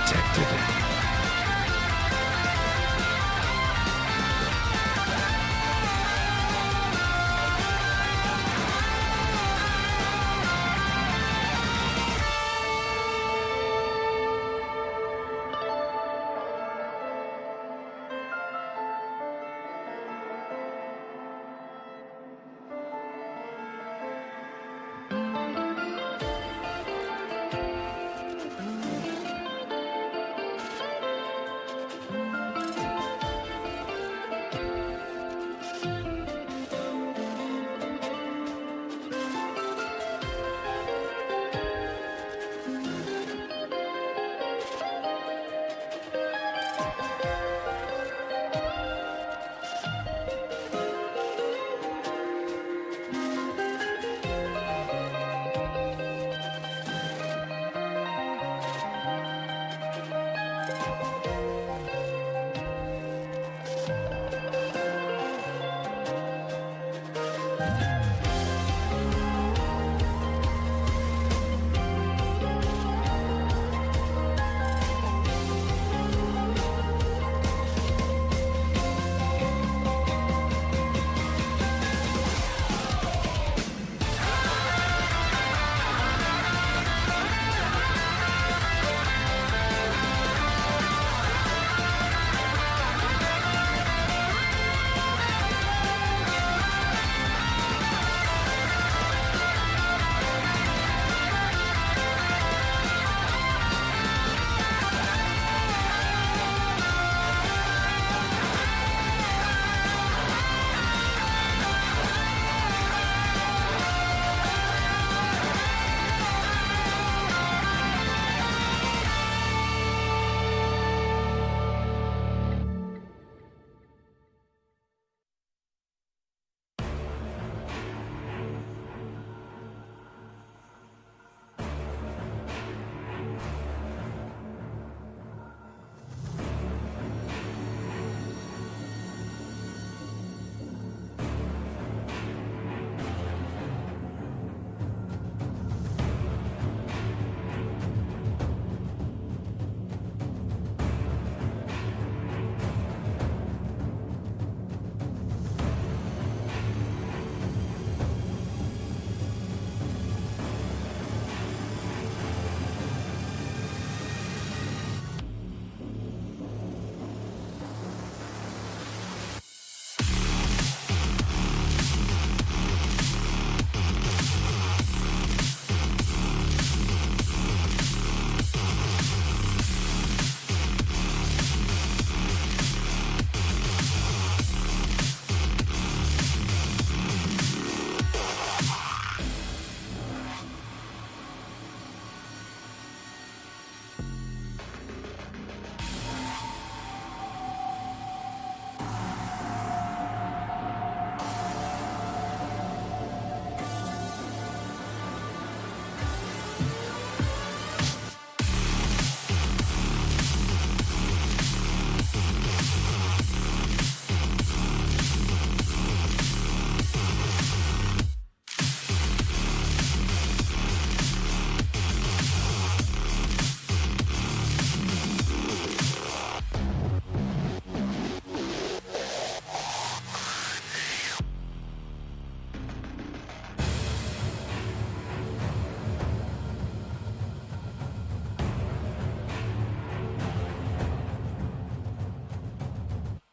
detected.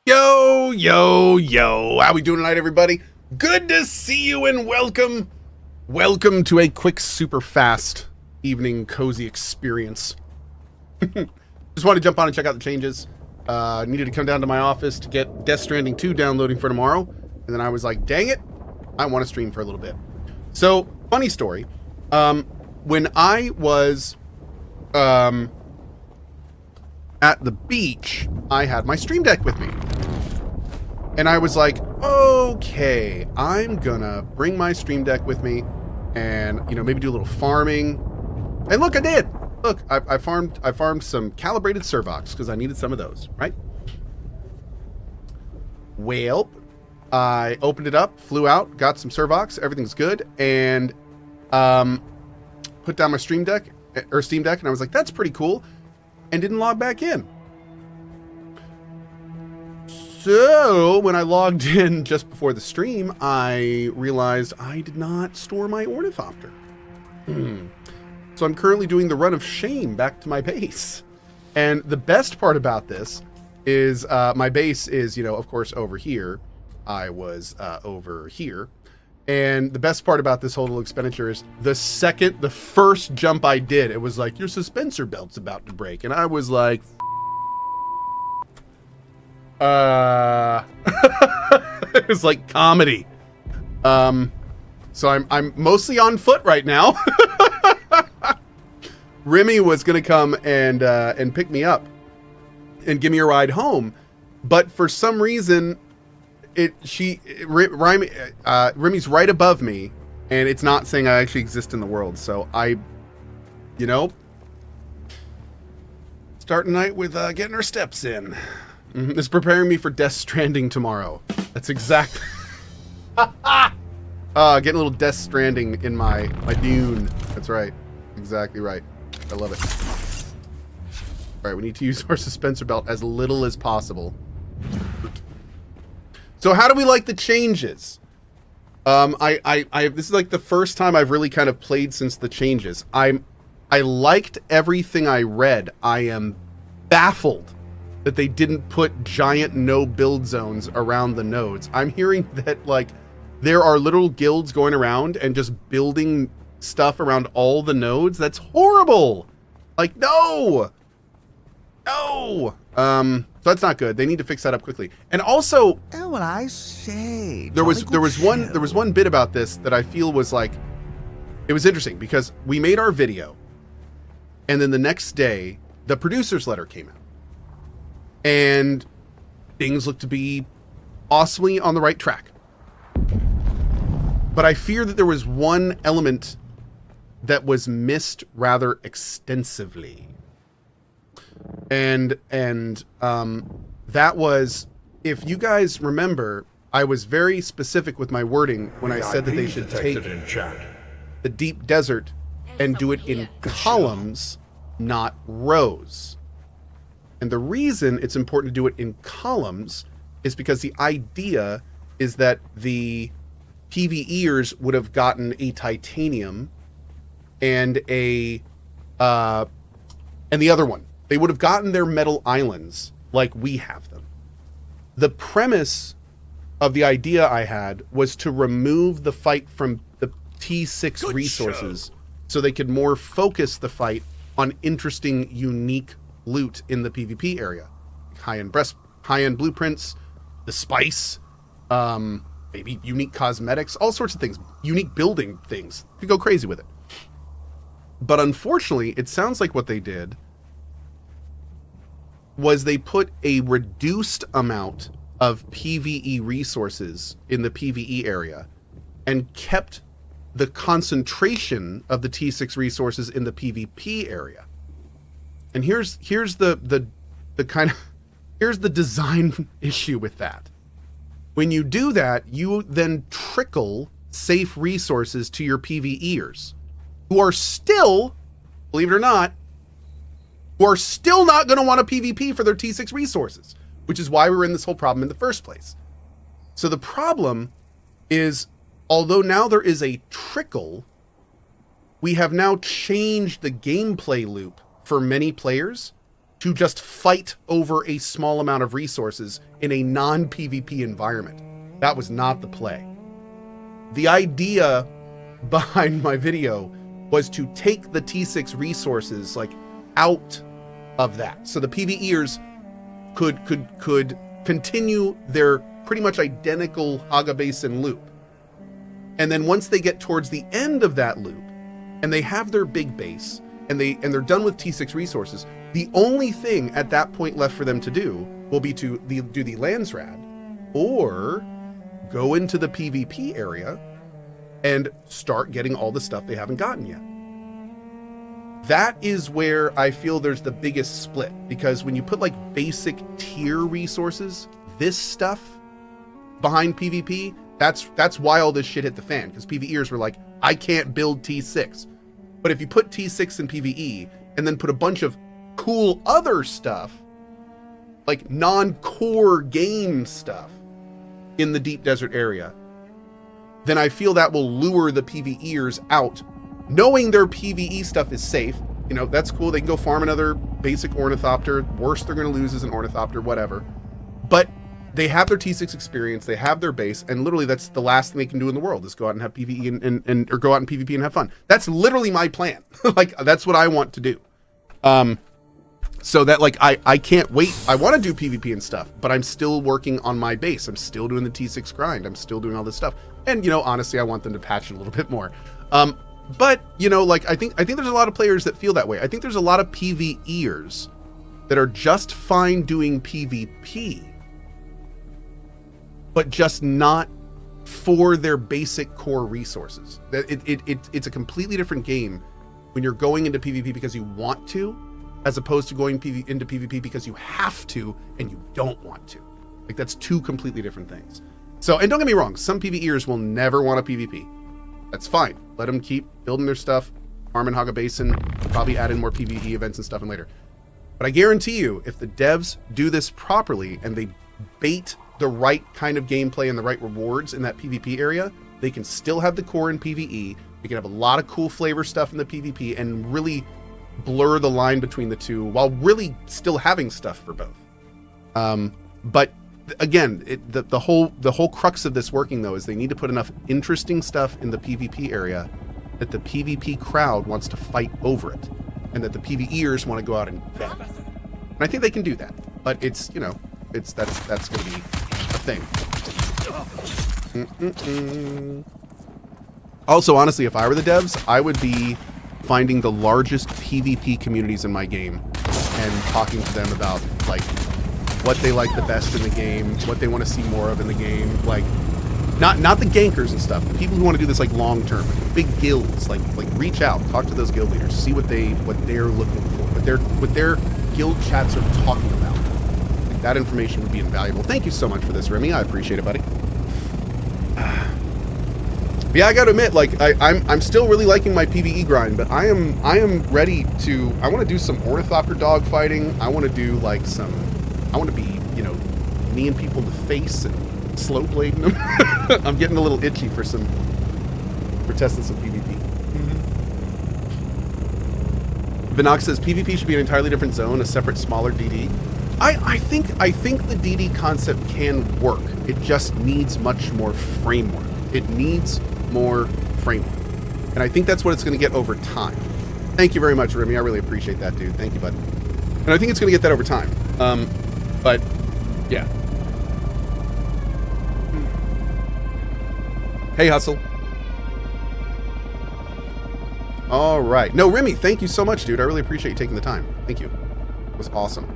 Yo, yo, yo. How we doing tonight, everybody? Good to see you and welcome. Welcome to a quick, super fast evening cozy experience. Just wanted to jump on and check out the changes. Needed to come down to my office to get Death Stranding 2 downloading for tomorrow. And then I was like, dang it, I want to stream for a little bit. So, funny story. When I was at the beach, I had my Stream Deck with me. And I was like, okay, I'm gonna bring my Stream Deck with me and, you know, maybe do a little farming. And look, I did. Look, I farmed some calibrated Servox because I needed some of those, right? Well, I opened it up, flew out, got some Servox, everything's good, and put down my Steam Deck, and I was like, that's pretty cool. and didn't log back in. So when I logged in just before the stream, I realized I did not store my ornithopter. So I'm currently doing the run of shame back to my base. And the best part about this is my base is, of course, over here. I was over here. And the best part about this whole little expenditure is the first jump I did, it was like, your suspensor belt's about to break. And I was like, it was like comedy. So I'm mostly on foot right now. Remy was gonna come and pick me up and give me a ride home, but for some reason, Remy's right above me, and it's not saying I actually exist in the world. So starting the night with getting her steps in. It's preparing me for Death Stranding tomorrow. That's exactly. Getting a little Death Stranding in my Dune. That's right. Exactly right. I love it. All right, we need to use our suspensor belt as little as possible. So how do we like the changes? This is like the first time I've really kind of played since the changes. I liked everything I read. I am baffled that they didn't put giant no build zones around the nodes. I'm hearing that like there are little guilds going around and just building stuff around all the nodes. That's horrible. Like, no. So that's not good. They need to fix that up quickly. And also, Oh, well, I say, there was one bit about this that I feel was like, it was interesting because we made our video, and then the next day the producer's letter came out, and things looked to be awesomely on the right track. But I fear that there was one element that was missed rather extensively. And that was, if you guys remember, I was very specific with my wording when I said that they should take the deep desert and do it in columns, not rows. And the reason it's important to do it in columns is because the idea is that the PvEers would have gotten a titanium and and the other one. They would have gotten their metal islands like we have them. The premise of the idea I had was to remove the fight from the T6 resources so they could more focus the fight on interesting, unique loot in the PvP area. High-end blueprints, the spice, maybe unique cosmetics, all sorts of things, unique building things. You could go crazy with it. But unfortunately, it sounds like what they did was they put a reduced amount of PvE resources in the PvE area and kept the concentration of the T6 resources in the PvP area. And here's the design issue with that. When you do that, you then trickle safe resources to your PvEers, who are still, believe it or not, who are still not going to want a PvP for their T6 resources, which is why we were in this whole problem in the first place. So the problem is, although now there is a trickle, we have now changed the gameplay loop for many players to just fight over a small amount of resources in a non-PvP environment. That was not the play. The idea behind my video was to take the T6 resources like out of that, so the PvEers could continue their pretty much identical Haga Basin loop. And then once they get towards the end of that loop and they have their big base and they're done with T6 resources, the only thing at that point left for them to do will be to do the Landsrad or go into the PvP area and start getting all the stuff they haven't gotten yet. That is where I feel there's the biggest split, because when you put like basic tier resources, this stuff behind PvP, that's why all this shit hit the fan, because PvEers were like, I can't build T6. But if you put T6 in PvE and then put a bunch of cool other stuff, like non-core game stuff in the deep desert area, then I feel that will lure the PvEers out. Knowing their PvE stuff is safe, you know, that's cool. They can go farm another basic ornithopter. Worst they're going to lose is an ornithopter, whatever. But they have their T6 experience, they have their base, and literally that's the last thing they can do in the world is go out and have PvE and or go out and PvP and have fun. That's literally my plan. Like, that's what I want to do. So that, like, I can't wait. I want to do PvP and stuff, but I'm still working on my base. I'm still doing the T6 grind. I'm still doing all this stuff. And, you know, honestly, I want them to patch it a little bit more. But, you know, like, I think there's a lot of players that feel that way. I think there's a lot of PvEers that are just fine doing PvP, but just not for their basic core resources. It's a completely different game when you're going into PvP because you want to, as opposed to going into PvP because you have to and you don't want to. Like, that's two completely different things. So, and don't get me wrong, some PvEers will never want a PvP. That's fine. Let them keep building their stuff, farm and hog a basin, probably add in more PvE events and stuff in later. But I guarantee you, if the devs do this properly and they bait the right kind of gameplay and the right rewards in that PvP area, they can still have the core in PvE. They can have a lot of cool flavor stuff in the PvP and really blur the line between the two while really still having stuff for both. But again, the whole crux of this working though is they need to put enough interesting stuff in the PvP area that the PvP crowd wants to fight over it, and that the PvEers want to go out and get it. And I think they can do that. But it's, you know, that's going to be a thing. Also, honestly, if I were the devs, I would be finding the largest PvP communities in my game and talking to them about, like, what they like the best in the game, what they want to see more of in the game. Like, not the gankers and stuff, the people who want to do this, like, long term, like big guilds. Like reach out, talk to those guild leaders, see what they're looking for, what their guild chats are talking about. Like, that information would be invaluable. Thank you so much for this, Remy. I appreciate it, buddy. Yeah, I gotta admit, like, I'm still really liking my PvE grind, but I am ready to. I want to do some ornithopter dog fighting. I want to do like I want to be, you know, kneeing people in the face and slow blading them. I'm getting a little itchy for testing some PvP. Vinox says PvP should be an entirely different zone, a separate, smaller DD. I think the DD concept can work. It just needs much more framework. It needs more framework. And I think that's what it's going to get over time. Thank you very much, Remy. I really appreciate that, dude. Thank you, bud. And I think it's going to get that over time. But, yeah. Hey, Hustle. All right. No, Remy, thank you so much, dude. I really appreciate you taking the time. Thank you. It was awesome.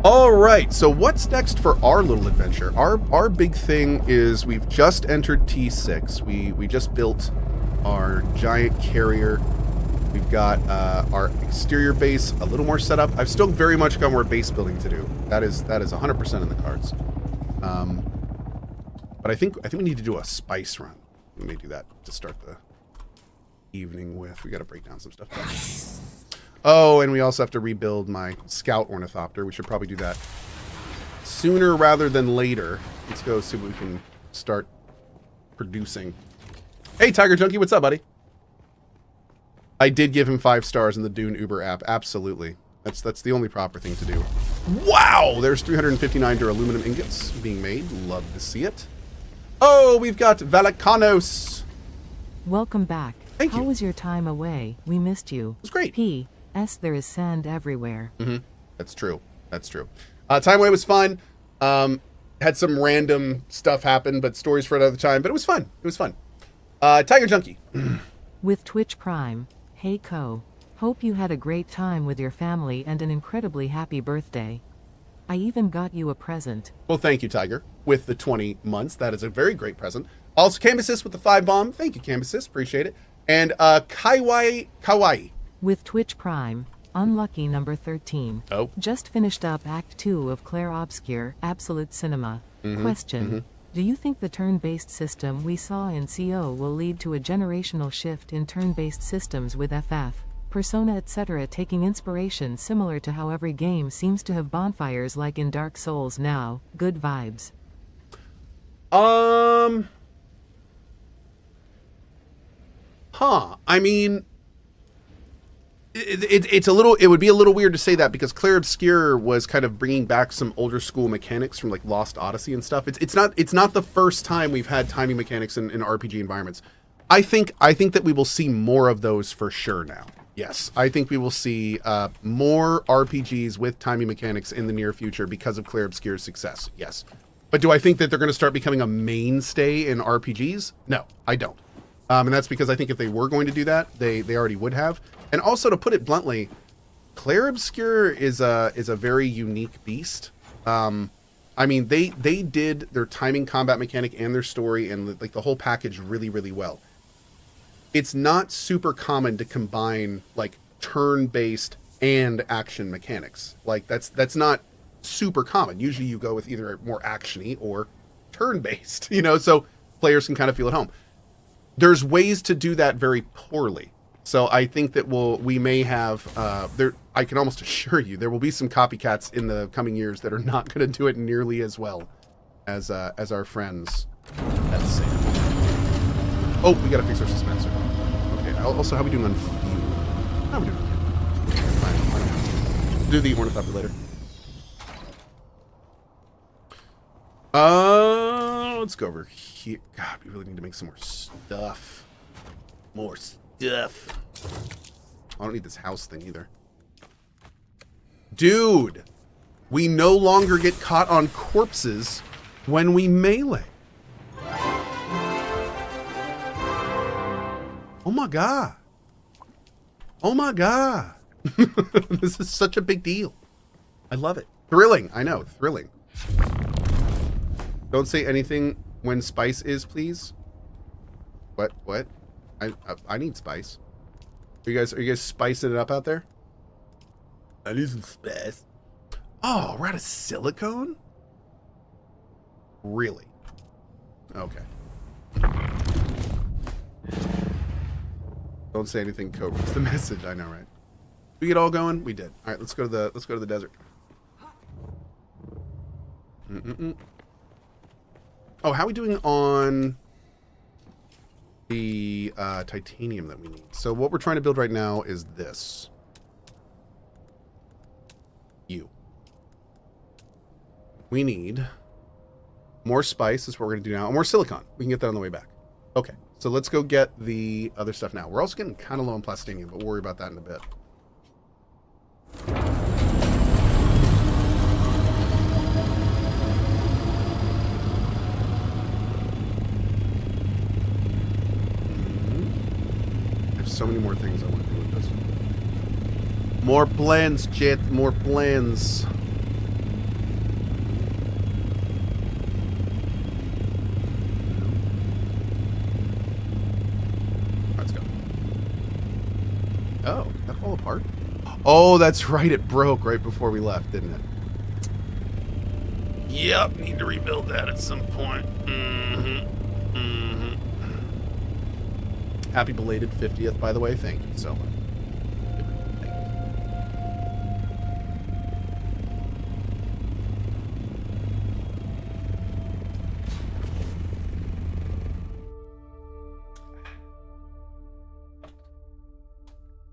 All right, so what's next for our little adventure? Our big thing is we've just entered T6. We just built our giant carrier. We've got our exterior base a little more set up. I've still very much got more base building to do. That is 100% in the cards. But I think we need to do a spice run. We may do that to start the evening with. We got to break down some stuff. Oh, and we also have to rebuild my scout ornithopter. We should probably do that sooner rather than later. Let's go see what we can start producing. Hey, Tiger Junkie, what's up, buddy? I did give him 5 stars in the Dune Uber app. Absolutely. That's the only proper thing to do. Wow! There's 359 duraluminum ingots being made. Love to see it. Oh, we've got Valakanos. Welcome back. Thank you. How was your time away? We missed you. It was great. P.S. There is sand everywhere. That's true. That's true. Time away was fun. Had some random stuff happen, but stories for another time. But it was fun. It was fun. Tiger Junkie. With Twitch Prime. Hey, Cohh. Hope you had a great time with your family and an incredibly happy birthday. I even got you a present. Well, thank you, Tiger. With the 20 months. That is a very great present. Also, Cambasis with the 5 bomb. Thank you, Cambasis. Appreciate it. And Kawaii. With Twitch Prime. Unlucky number 13. Oh. Just finished up Act 2 of Claire Obscure, Absolute Cinema. Question. Do you think the turn-based system we saw in CO will lead to a generational shift in turn-based systems with FF? Persona etc. taking inspiration similar to how every game seems to have bonfires like in Dark Souls now. Good vibes. I mean, it's a little, it would be a little weird to say that because Clair Obscur was kind of bringing back some older school mechanics from like Lost Odyssey and stuff. It's not the first time we've had timing mechanics in RPG environments. I think that we will see more of those for sure now. Yes, I think we will see more RPGs with timing mechanics in the near future because of Clair Obscur's success. Yes. But do I think that they're going to start becoming a mainstay in RPGs? No, I don't. And that's because I think if they were going to do that, they already would have. And also, to put it bluntly, Clair Obscur is a very unique beast. I mean, they did their timing combat mechanic and their story and like the whole package really, really well. It's not super common to combine like turn-based and action mechanics. Like that's not super common. Usually you go with either more actiony or turn-based, you know, so players can kind of feel at home. There's ways to do that very poorly. So I think that we may have I can almost assure you there will be some copycats in the coming years that are not going to do it nearly as well as our friends at Sam. Oh, we got to fix our dispenser. Okay. Also, how are we doing on fuel? How are we doing? Fine. Do the ornithopter later. Let's go over here. God, we really need to make some more stuff. More stuff. I don't need this house thing either. Dude, we no longer get caught on corpses when we melee. Oh my god. Oh my god. This is such a big deal. I love it. Thrilling. I know. Thrilling. Don't say anything when spice is, please. What? I need spice. Are you guys spicing it up out there? I need some spice. Oh, we're out of silicone? Really? Okay. Don't say anything, Cohh. It's the message. I know, right? We get all going? We did. All right, let's go to the desert. Oh, how are we doing on the titanium that we need? So what we're trying to build right now is this. We need more spice. That's what we're going to do now. And more silicon. We can get that on the way back. Okay. So let's go get the other stuff now. We're also getting kind of low on plastinium, but we'll worry about that in a bit. There's so many more things I want to do with this. More plans, Jet. More plans. Oh, that fell apart? Oh, that's right. It broke right before we left, didn't it? Yep, need to rebuild that at some point. Happy belated 50th, by the way. Thank you so much.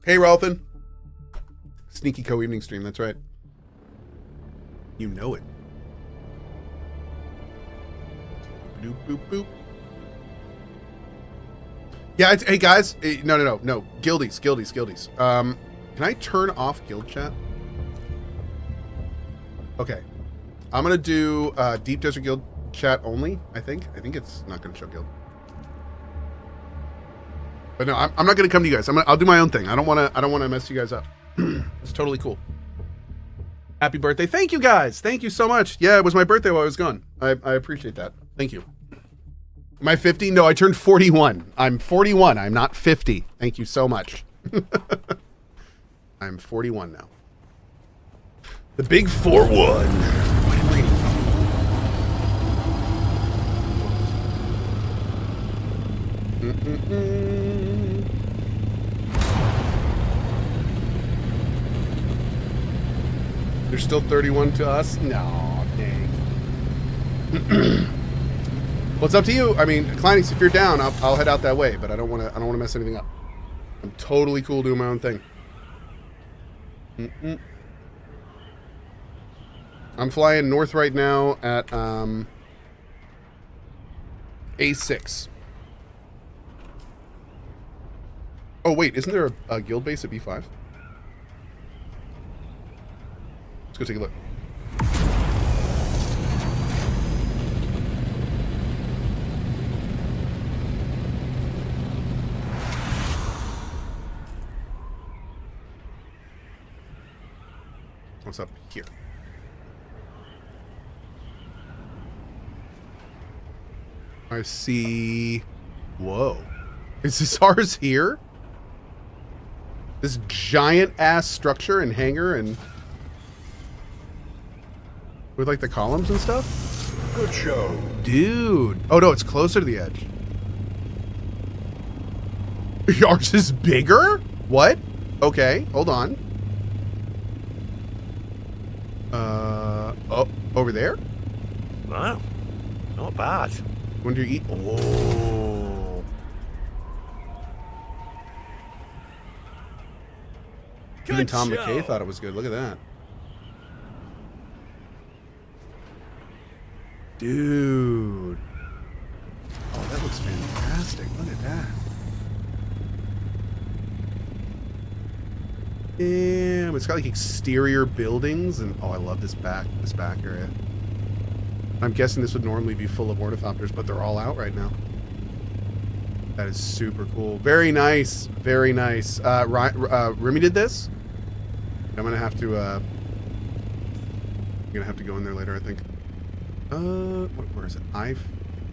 Hey, Ralphin. Sneaky Cohh evening stream, that's right. You know it. Boop, boop, boop. Yeah, hey guys. No. Guildies. Can I turn off guild chat? Okay. I'm going to do Deep Desert Guild chat only, I think. I think it's not going to show guild. But no, I'm not going to come to you guys. I'll do my own thing. I don't want to mess you guys up. It's totally cool. Happy birthday. Thank you guys. Thank you so much. Yeah, it was my birthday while I was gone. I appreciate that. Thank you. Am I 50? No, I turned 41. I'm 41. I'm not 50. Thank you so much. I'm 41 now. The big 4-1. There's still 31 to us? No, dang. Well, it's up to you. I mean, Kleinix, if you're down, I'll head out that way, but I don't want to mess anything up. I'm totally cool doing my own thing. I'm flying north right now at A6. Oh wait, isn't there a guild base at B5? Let's go take a look. What's up here? I see... Whoa. Is this ours here? This giant-ass structure and hangar and... with, like, the columns and stuff? Good show. Dude. Oh, no, it's closer to the edge. Ours is bigger? What? Okay, hold on. Oh, over there? Wow. Not bad. When do you eat? Oh. Even Tom McKay thought it was good. Look at that. Dude. Oh, that looks fantastic. Look at that. Damn, it's got like exterior buildings and oh, I love this back area. I'm guessing this would normally be full of ornithopters, but they're all out right now. That is super cool. Very nice. Very nice. Remy did this. I'm gonna have to go in there later, I think. Where is it? I-5,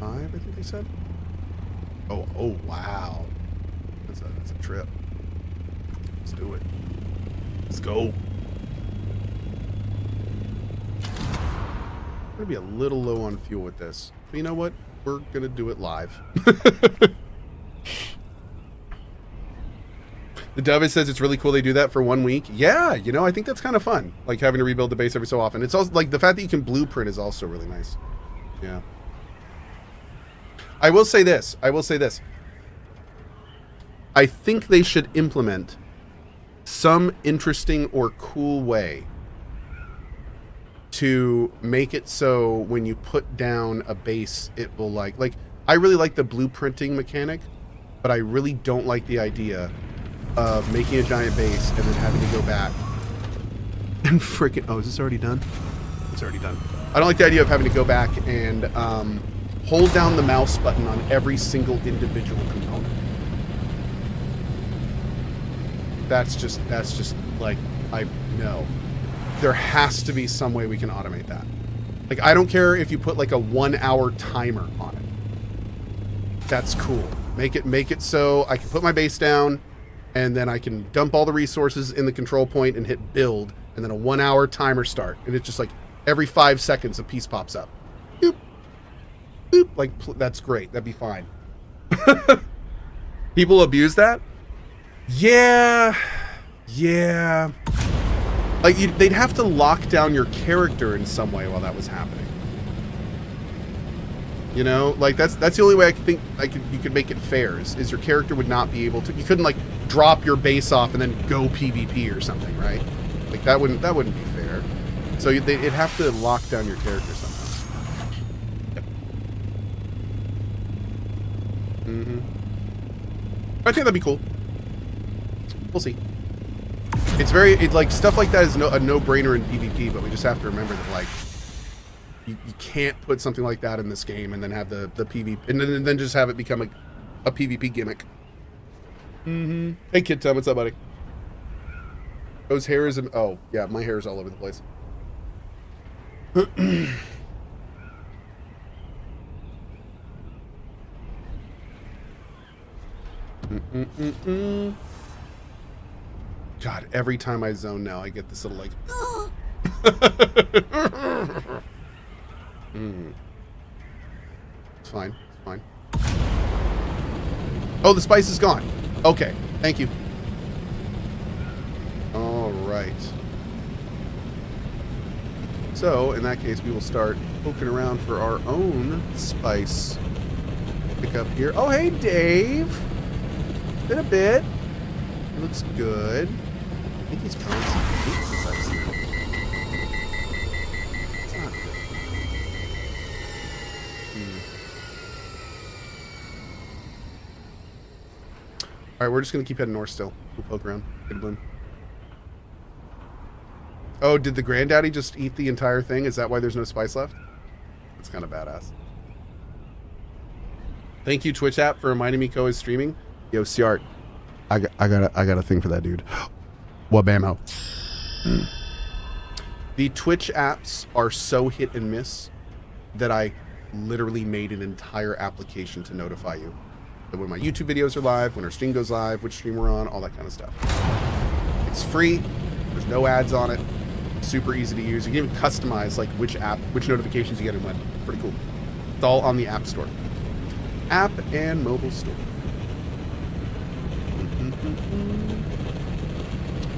I think they said. Oh wow. That's a trip. Let's do it. Let's go. I'm gonna be a little low on fuel with this. But you know what? We're gonna do it live. The Dove says it's really cool they do that for 1 week. Yeah, you know, I think that's kind of fun. Like having to rebuild the base every so often. It's also like the fact that you can blueprint is also really nice. Yeah. I will say this. I think they should implement some interesting or cool way to make it so when you put down a base, it will like I really like the blueprinting mechanic, but I really don't like the idea of making a giant base and then having to go back and freaking... Oh, is this already done? It's already done. I don't like the idea of having to go back and hold down the mouse button on every single individual component. That's just like, I know. There has to be some way we can automate that. Like, I don't care if you put like a 1 hour timer on it. That's cool. Make it so I can put my base down and then I can dump all the resources in the control point and hit build and then a 1 hour timer start. And it's just like every 5 seconds a piece pops up. Boop. Boop. Like, that's great. That'd be fine. People abuse that? Yeah. Like, they'd have to lock down your character in some way while that was happening. You know, like that's the only way I think you could make it fair is your character would not be able to. You couldn't like drop your base off and then go PvP or something, right? Like that wouldn't be fair. So it'd have to lock down your character somehow. Yep. I think that'd be cool. We'll see. It's like stuff like that is a no-brainer in PvP, but we just have to remember that like you can't put something like that in this game and then have the PvP and then just have it become a PvP gimmick. Hey Kid Tom, what's up, buddy? Those hairs and oh yeah, my hair is all over the place. God, every time I zone now, I get this little like. It's fine. It's fine. Oh, the spice is gone. Okay, thank you. All right. So, in that case, we will start poking around for our own spice pickup here. Oh, hey, Dave. Been a bit. He looks good. I think he's grown some feet since I've seen him. It's not good. All right, we're just going to keep heading north still. We'll poke around. Get a bloom. Oh, did the granddaddy just eat the entire thing? Is that why there's no spice left? That's kind of badass. Thank you, Twitch app, for reminding me Cohh is streaming. Yo, Ciart, I got a thing for that dude. Wabamo. The Twitch apps are so hit and miss that I literally made an entire application to notify you. So when my YouTube videos are live, when our stream goes live, which stream we're on, all that kind of stuff. It's free. There's no ads on it. Super easy to use. You can even customize like which notifications you get and when. Pretty cool. It's all on the App Store. App and mobile store.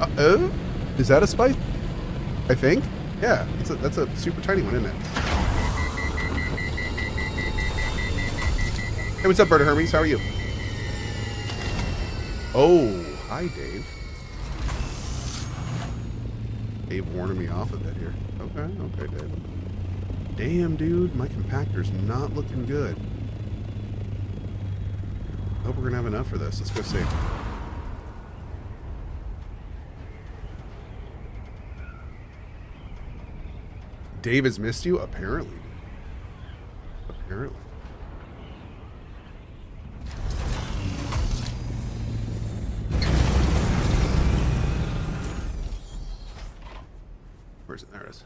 Uh-oh. Is that a spice? I think. Yeah. That's a super tiny one, isn't it? Hey, what's up, Bird Hermes? How are you? Oh, hi, Dave. Dave warning me off a bit here. Okay, Dave. Damn, dude, my compactor's not looking good. I hope we're gonna have enough for this. Let's go see. Dave has missed you? Apparently. Apparently. Where's it? There it is.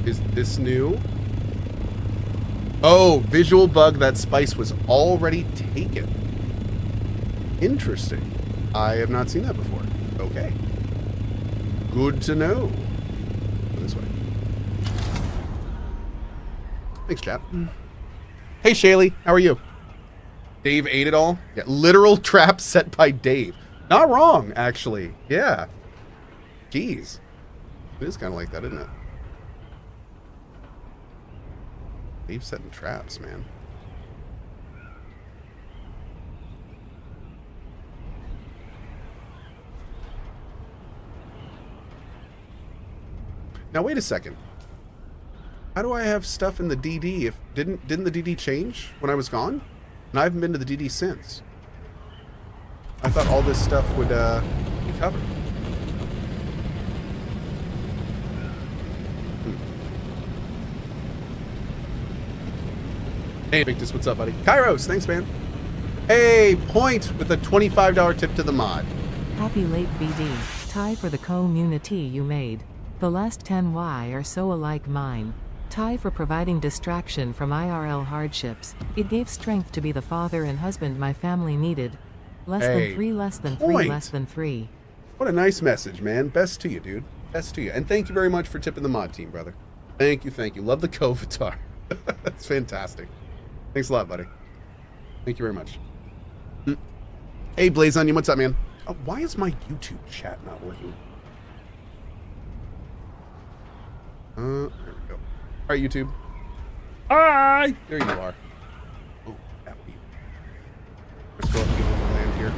Is this new? Oh, visual bug. That spice was already taken. Interesting. I have not seen that before. Okay. Good to know. Go this way. Thanks, chap. Hey, Shaylee. How are you? Dave ate it all? Yeah, literal trap set by Dave. Not wrong, actually. Yeah. Jeez. It is kind of like that, isn't it? Dave's setting traps, man. Now wait a second. How do I have stuff in the DD if didn't the DD change when I was gone? And I haven't been to the DD since. I thought all this stuff would be covered. Hey Victus, what's up, buddy? Kairos, thanks, man. Hey, Point with a $25 tip to the mod. Happy late BD. Tie for the community you made. The last 10Y are so alike mine. Tie for providing distraction from IRL hardships. It gave strength to be the father and husband my family needed. Less than 3, less than 3, Point. less than 3. What a nice message, man. Best to you, dude. Best to you. And thank you very much for tipping the mod team, brother. Thank you, thank you. Love the Kovatar. That's fantastic. Thanks a lot, buddy. Thank you very much. Hey, Blaze Onion, what's up, man? Oh, why is my YouTube chat not working? There we go. All right, YouTube. Hi! There you are. Oh, that would be... Let's go up and get over land here.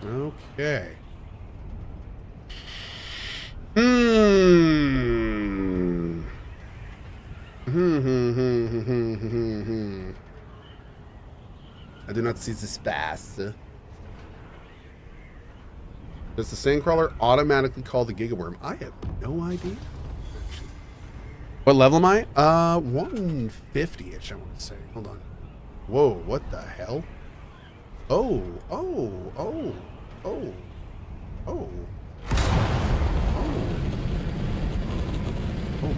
Okay. I do not see the space. Does the sandcrawler automatically call the gigaworm? I have no idea. What level am I? 150-ish, I want to say. Hold on. Whoa, what the hell? Oh, oh, oh, oh, oh, oh, oh my.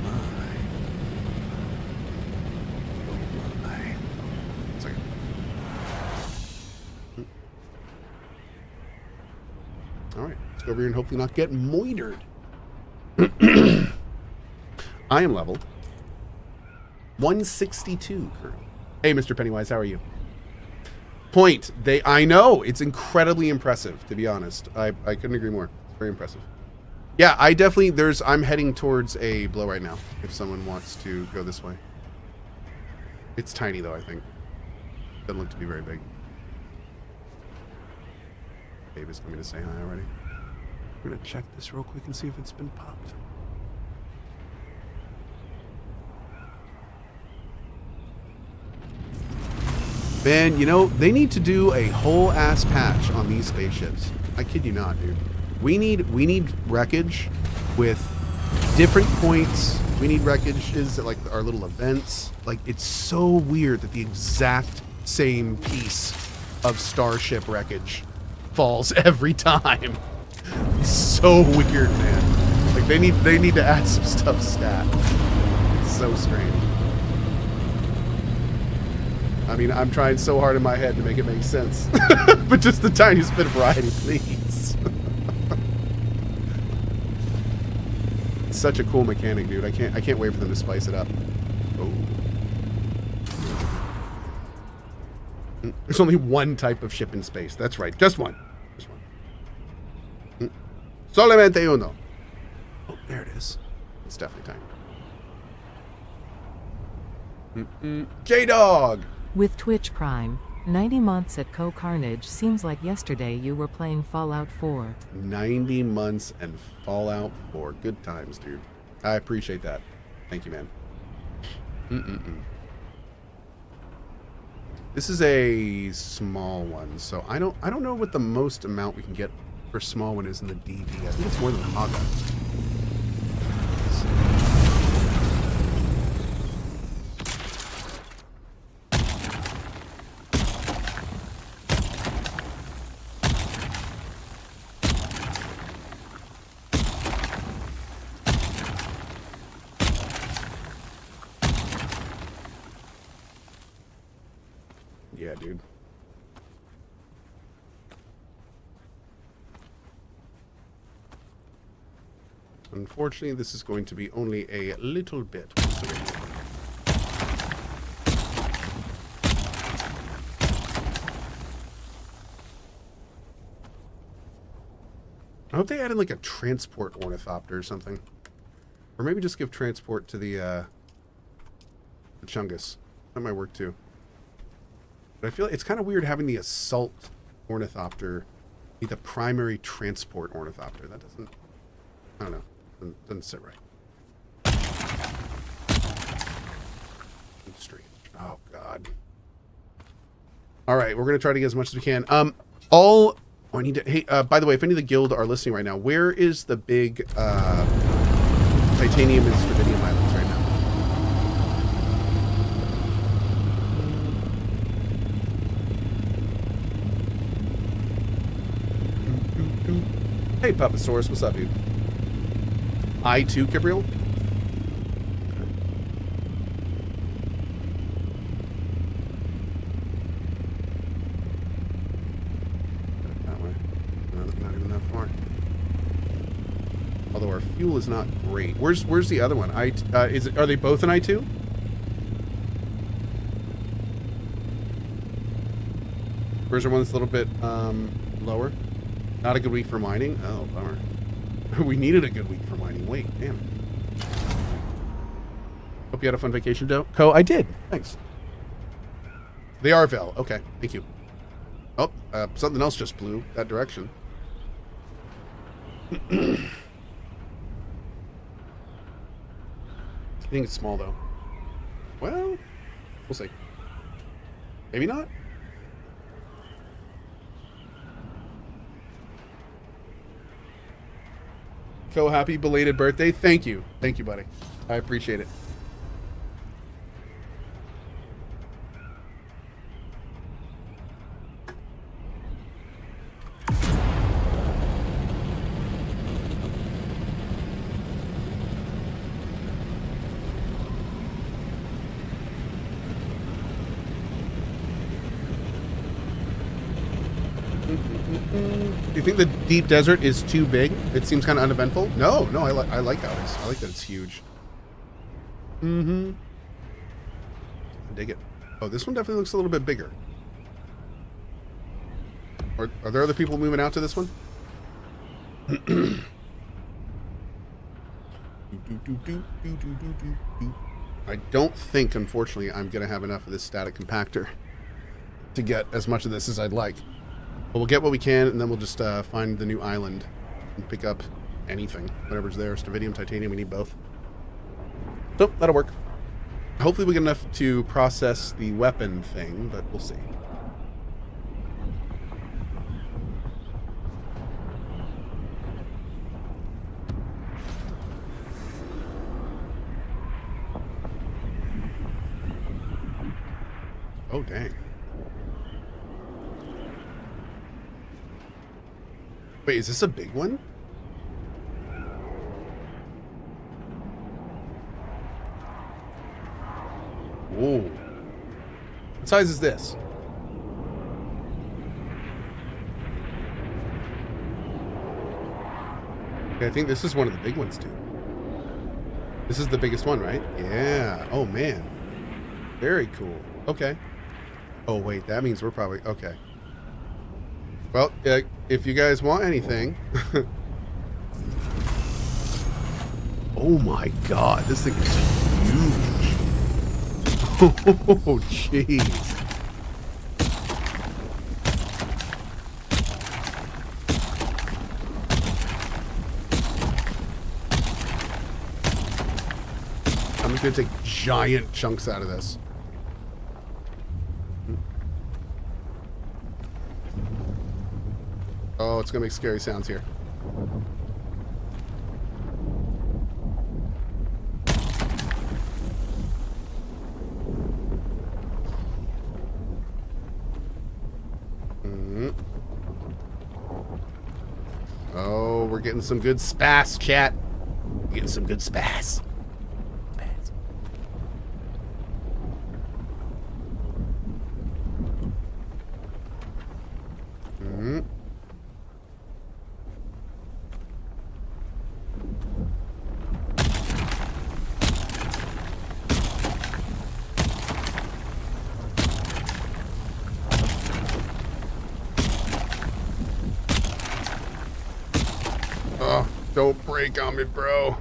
Oh my. One second. All right, let's go over here and hopefully not get moitered. I am level 162 currently. Hey, Mr. Pennywise, how are you? Point. I know. It's incredibly impressive, to be honest. I couldn't agree more. It's very impressive. Yeah, I definitely, I'm heading towards a blow right now, if someone wants to go this way. It's tiny, though, I think. Doesn't look to be very big. Dave is coming to say hi already. We're going to check this real quick and see if it's been popped. Man, you know, they need to do a whole ass patch on these spaceships. I kid you not, dude. We need wreckage with different points. We need wreckages at like our little events. Like, it's so weird that the exact same piece of starship wreckage falls every time. It's so weird, man. Like, they need to add some stuff stat. It's so strange. I mean, I'm trying so hard in my head to make it make sense. But just the tiniest bit of variety, please. It's such a cool mechanic, dude. I can't wait for them to spice it up. Oh. There's only one type of ship in space. That's right. Just one. Just one. Solamente uno. Oh, there it is. It's definitely tiny. J-Dog! With Twitch Prime, 90 months at CohhCarnage seems like yesterday you were playing Fallout 4. 90 months and Fallout 4. Good times, dude. I appreciate that. Thank you, man. This is a small one, so I don't know what the most amount we can get for a small one is in the DV. I think it's more than Haga. Yeah, dude. Unfortunately, this is going to be only a little bit. I hope they added like a transport ornithopter or something. Or maybe just give transport to the Chungus. That might work too. But I feel like it's kind of weird having the assault ornithopter be the primary transport ornithopter. That doesn't, I don't know, doesn't sit right. It's strange. Oh God. All right, we're gonna try to get as much as we can. Oh, I need to. Hey, by the way, if any of the guild are listening right now, where is the big titanium and strontium islands right now? Hey, Pupposaurus, what's up, dude? I too, Gabriel? That way. Not even that far. Although our fuel is not great. Where's the other one? Are they both in I2? Where's the one that's a little bit lower? Not a good week for mining? Oh, bummer. We needed a good week for mining. Wait, damn it. Hope you had a fun vacation, Cohh. I did. Thanks. The Arvel. Okay, thank you. Oh, something else just blew that direction. I think it's small, though. Well, we'll see. Maybe not. Cohh, happy belated birthday. Thank you. Thank you, buddy. I appreciate it. Do you think the deep desert is too big? It seems kind of uneventful. No, I like how it is. I like that it's huge. Mm-hmm. I dig it. Oh, this one definitely looks a little bit bigger. Are there other people moving out to this one? I don't think, unfortunately, I'm going to have enough of this static compactor to get as much of this as I'd like. But we'll get what we can, and then we'll just find the new island and pick up anything, whatever's there. Strontium, titanium, we need both. So, that'll work. Hopefully we get enough to process the weapon thing, but we'll see. Oh, dang. Wait, is this a big one? Whoa. What size is this? Okay, I think this is one of the big ones, too. This is the biggest one, right? Yeah. Oh, man. Very cool. Okay. Oh, wait, that means we're probably... Okay. Well, if you guys want anything... Oh, my God. This thing is huge. Oh, jeez. I'm just going to take giant chunks out of this. Oh, it's going to make scary sounds here. Oh, we're getting some good spaz, chat. We're getting some good spaz. Oh, don't break on me, bro.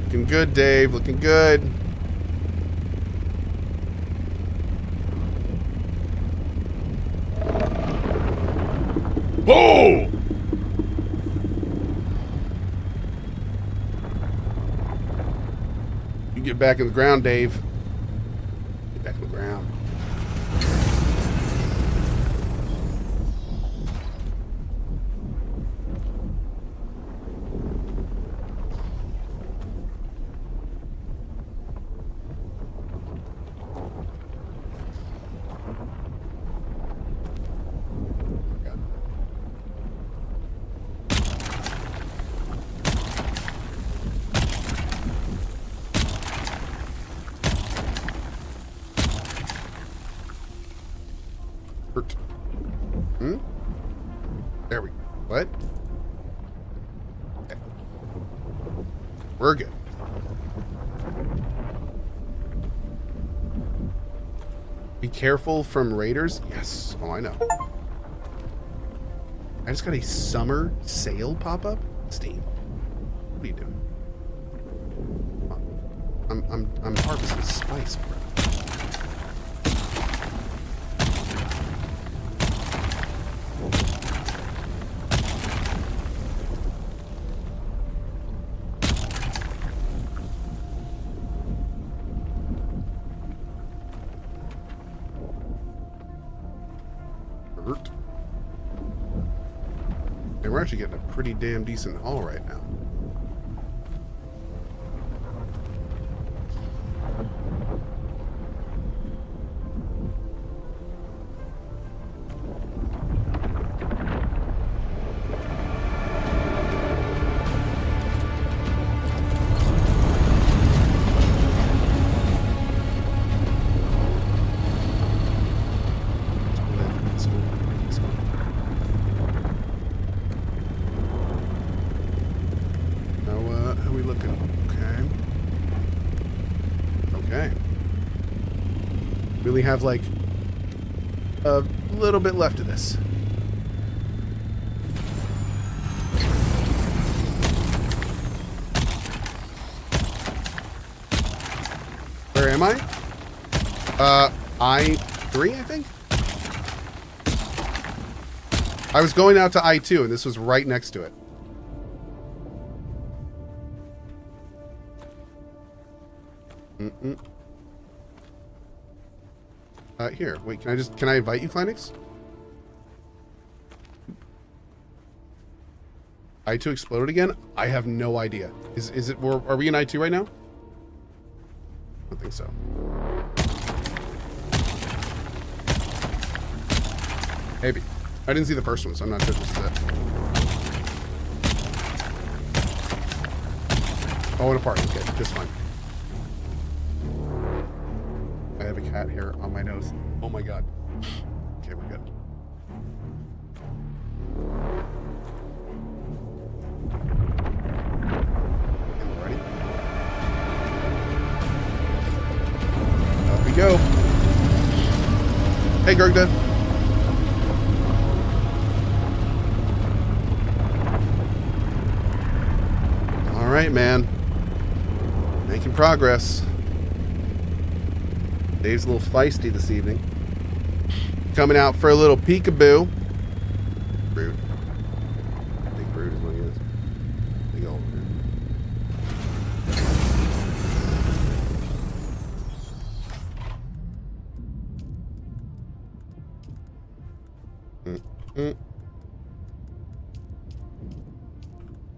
Looking good, Dave. Looking good. Whoa! You get back in the ground, Dave. Get back in the ground. There we go. What? Okay. We're good. Be careful from raiders? Yes. Oh, I know. I just got a summer sale pop-up? Steam. What are you doing? I'm harvesting spice, bro. And we're actually getting a pretty damn decent haul right now. looking. Okay. We only have like a little bit left of this. Where am I? I-3, I think? I was going out to I-2, and this was right next to it. Here, wait, can I invite you, Kleinix? I-2 exploded again? I have no idea. Is it, are we in I-2 right now? I don't think so. Maybe. I didn't see the first one, so I'm not sure if this is it. Oh, and apart. Okay, just fine. I have a cat hair on my nose. Oh my god. Okay, we're good. And we're ready. Up we go. Hey, Gergda. All right, man. Making progress. Dave's a little feisty this evening. Coming out for a little peekaboo. Brood. I think Brood is what he is. Big old Brood.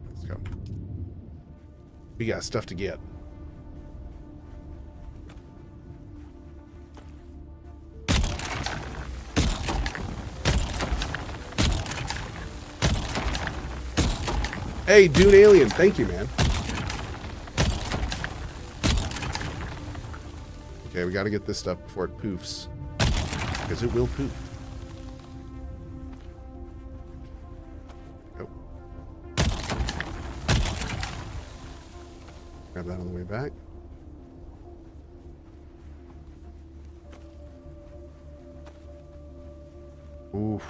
Let's go. We got stuff to get. Hey, Dune Alien, thank you, man. Okay, we gotta get this stuff before it poofs. Because it will poof. Go. Grab that on the way back. Oof.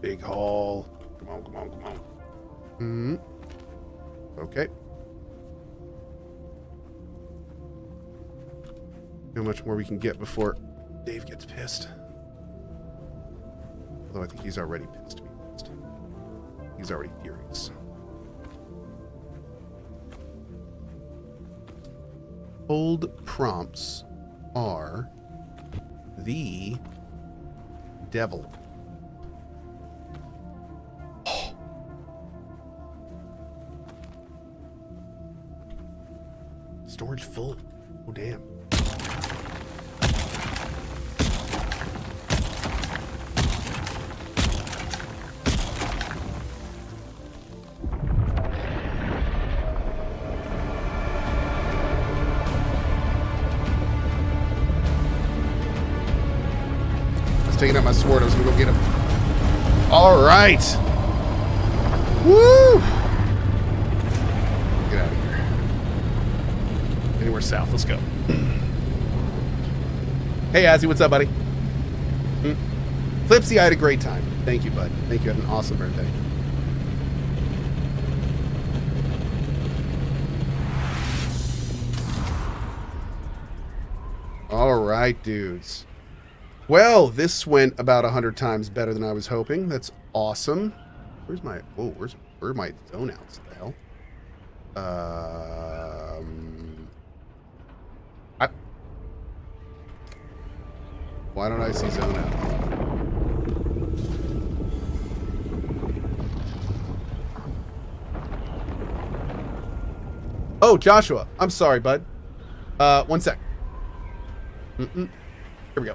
Big haul. Come on, come on, come on. Okay. How much more we can get before Dave gets pissed. Although I think he's already pissed. He's already furious. Hold prompts are the devil. Storage full. Oh, damn. I was taking out my sword. I was gonna go get him. All right. Woo! Get out of here. Anywhere south. Let's go. Hey, Azzy, what's up, buddy? Flipsy, I had a great time. Thank you, bud. Thank you. Had an awesome birthday. All right, dudes. Well, this went about 100 times better than I was hoping. That's awesome. Where's my... Oh, where are my zone outs? What the hell? Why don't I see zone out? Oh, Joshua. I'm sorry, bud. 1 sec. Here we go.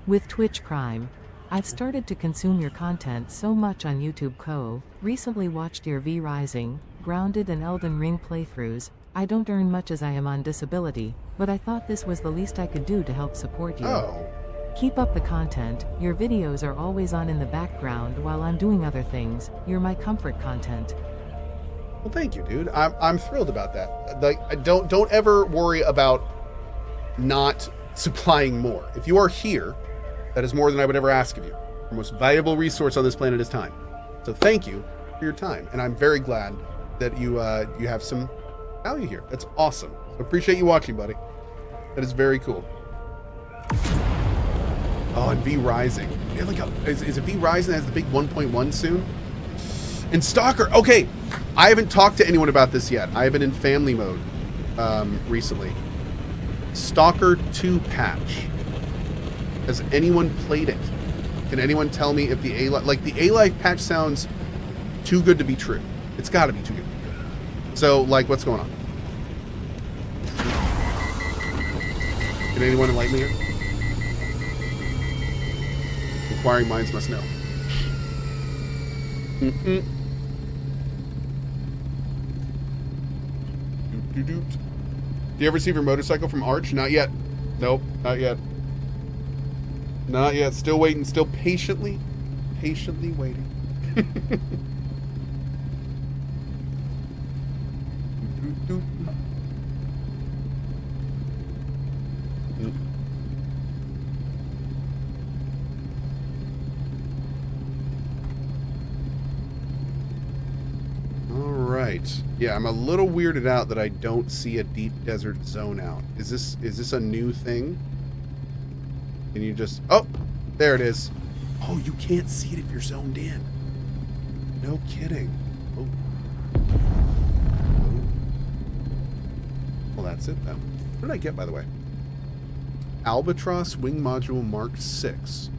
With Twitch Crime, I've started to consume your content so much on YouTube. Cohh, recently watched your V Rising, Grounded and Elden Ring playthroughs. I don't earn much as I am on disability, but I thought this was the least I could do to help support you. Oh. Keep up the content. Your videos are always on in the background while I'm doing other things. You're my comfort content. Well, thank you, dude. I'm thrilled about that. Like, don't ever worry about not supplying more. If you are here, that is more than I would ever ask of you. The most valuable resource on this planet is time. So thank you for your time, and I'm very glad that you have some value here. That's awesome. So appreciate you watching, buddy. That is very cool. Oh, and V Rising. Yeah, like is it V Rising that has the big 1.1 soon? And Stalker. Okay, I haven't talked to anyone about this yet. I have been in family mode recently. Stalker 2 patch. Has anyone played it? Can anyone tell me if the A-Life patch sounds too good to be true? It's got to be too good to be true. So, like, what's going on? Can anyone enlighten me here? Inquiring minds must know. Do you ever receive your motorcycle from Arch? Not yet. Nope, not yet. Not yet. Still waiting. Still patiently waiting. Right. Yeah, I'm a little weirded out that I don't see a deep desert zone out. Is this a new thing? Can you just... Oh, there it is. Oh, you can't see it if you're zoned in. No kidding. Oh. Oh. Well, that's it then. What did I get, by the way? Albatross Wing Module Mark 6.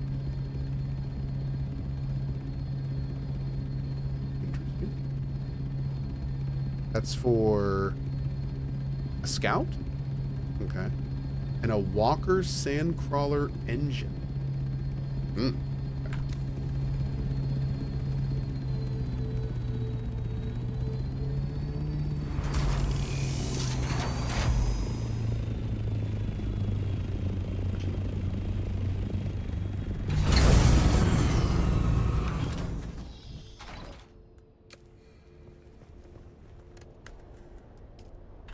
That's for a scout? Okay. And a Walker Sandcrawler engine. Okay.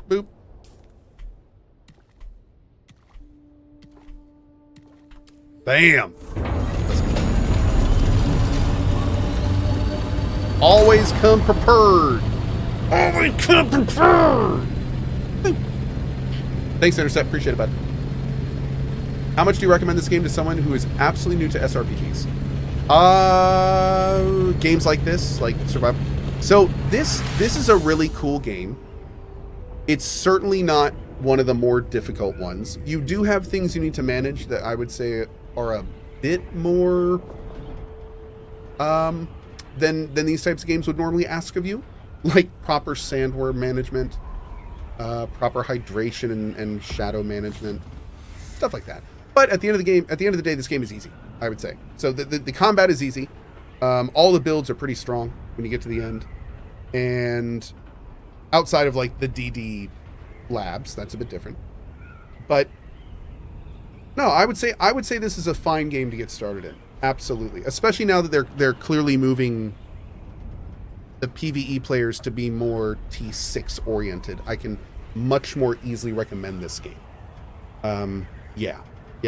Boop. Bam. Always come prepared. Always come prepared. Thanks, Intercept. Appreciate it, bud. How much do you recommend this game to someone who is absolutely new to SRPGs? Games like this, like Survival. So this is a really cool game. It's certainly not one of the more difficult ones. You do have things you need to manage that I would say are a bit more than these types of games would normally ask of you, like proper sandworm management, proper hydration and shadow management, stuff like that. But at the end of the day, this game is easy, I would say. So the combat is easy. All the builds are pretty strong when you get to the end, and outside of like the DD labs, that's a bit different. But no, I would say this is a fine game to get started in. Absolutely, especially now that they're clearly moving the PvE players to be more T6 oriented. I can much more easily recommend this game. Yeah.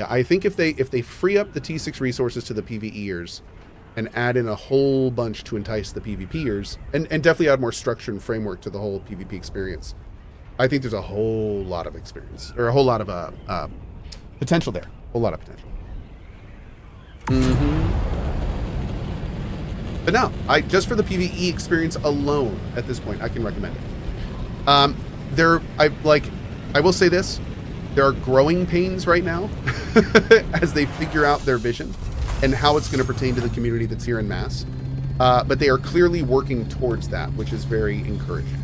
I think if they free up the T6 resources to the PvEers and add in a whole bunch to entice the PvPers, and definitely add more structure and framework to the whole PvP experience, I think there's a whole lot of experience, or a whole lot of potential there. A whole lot of potential. But no, just for the PvE experience alone, at this point, I can recommend it. I will say this: there are growing pains right now as they figure out their vision and how it's going to pertain to the community that's here in mass. But they are clearly working towards that, which is very encouraging.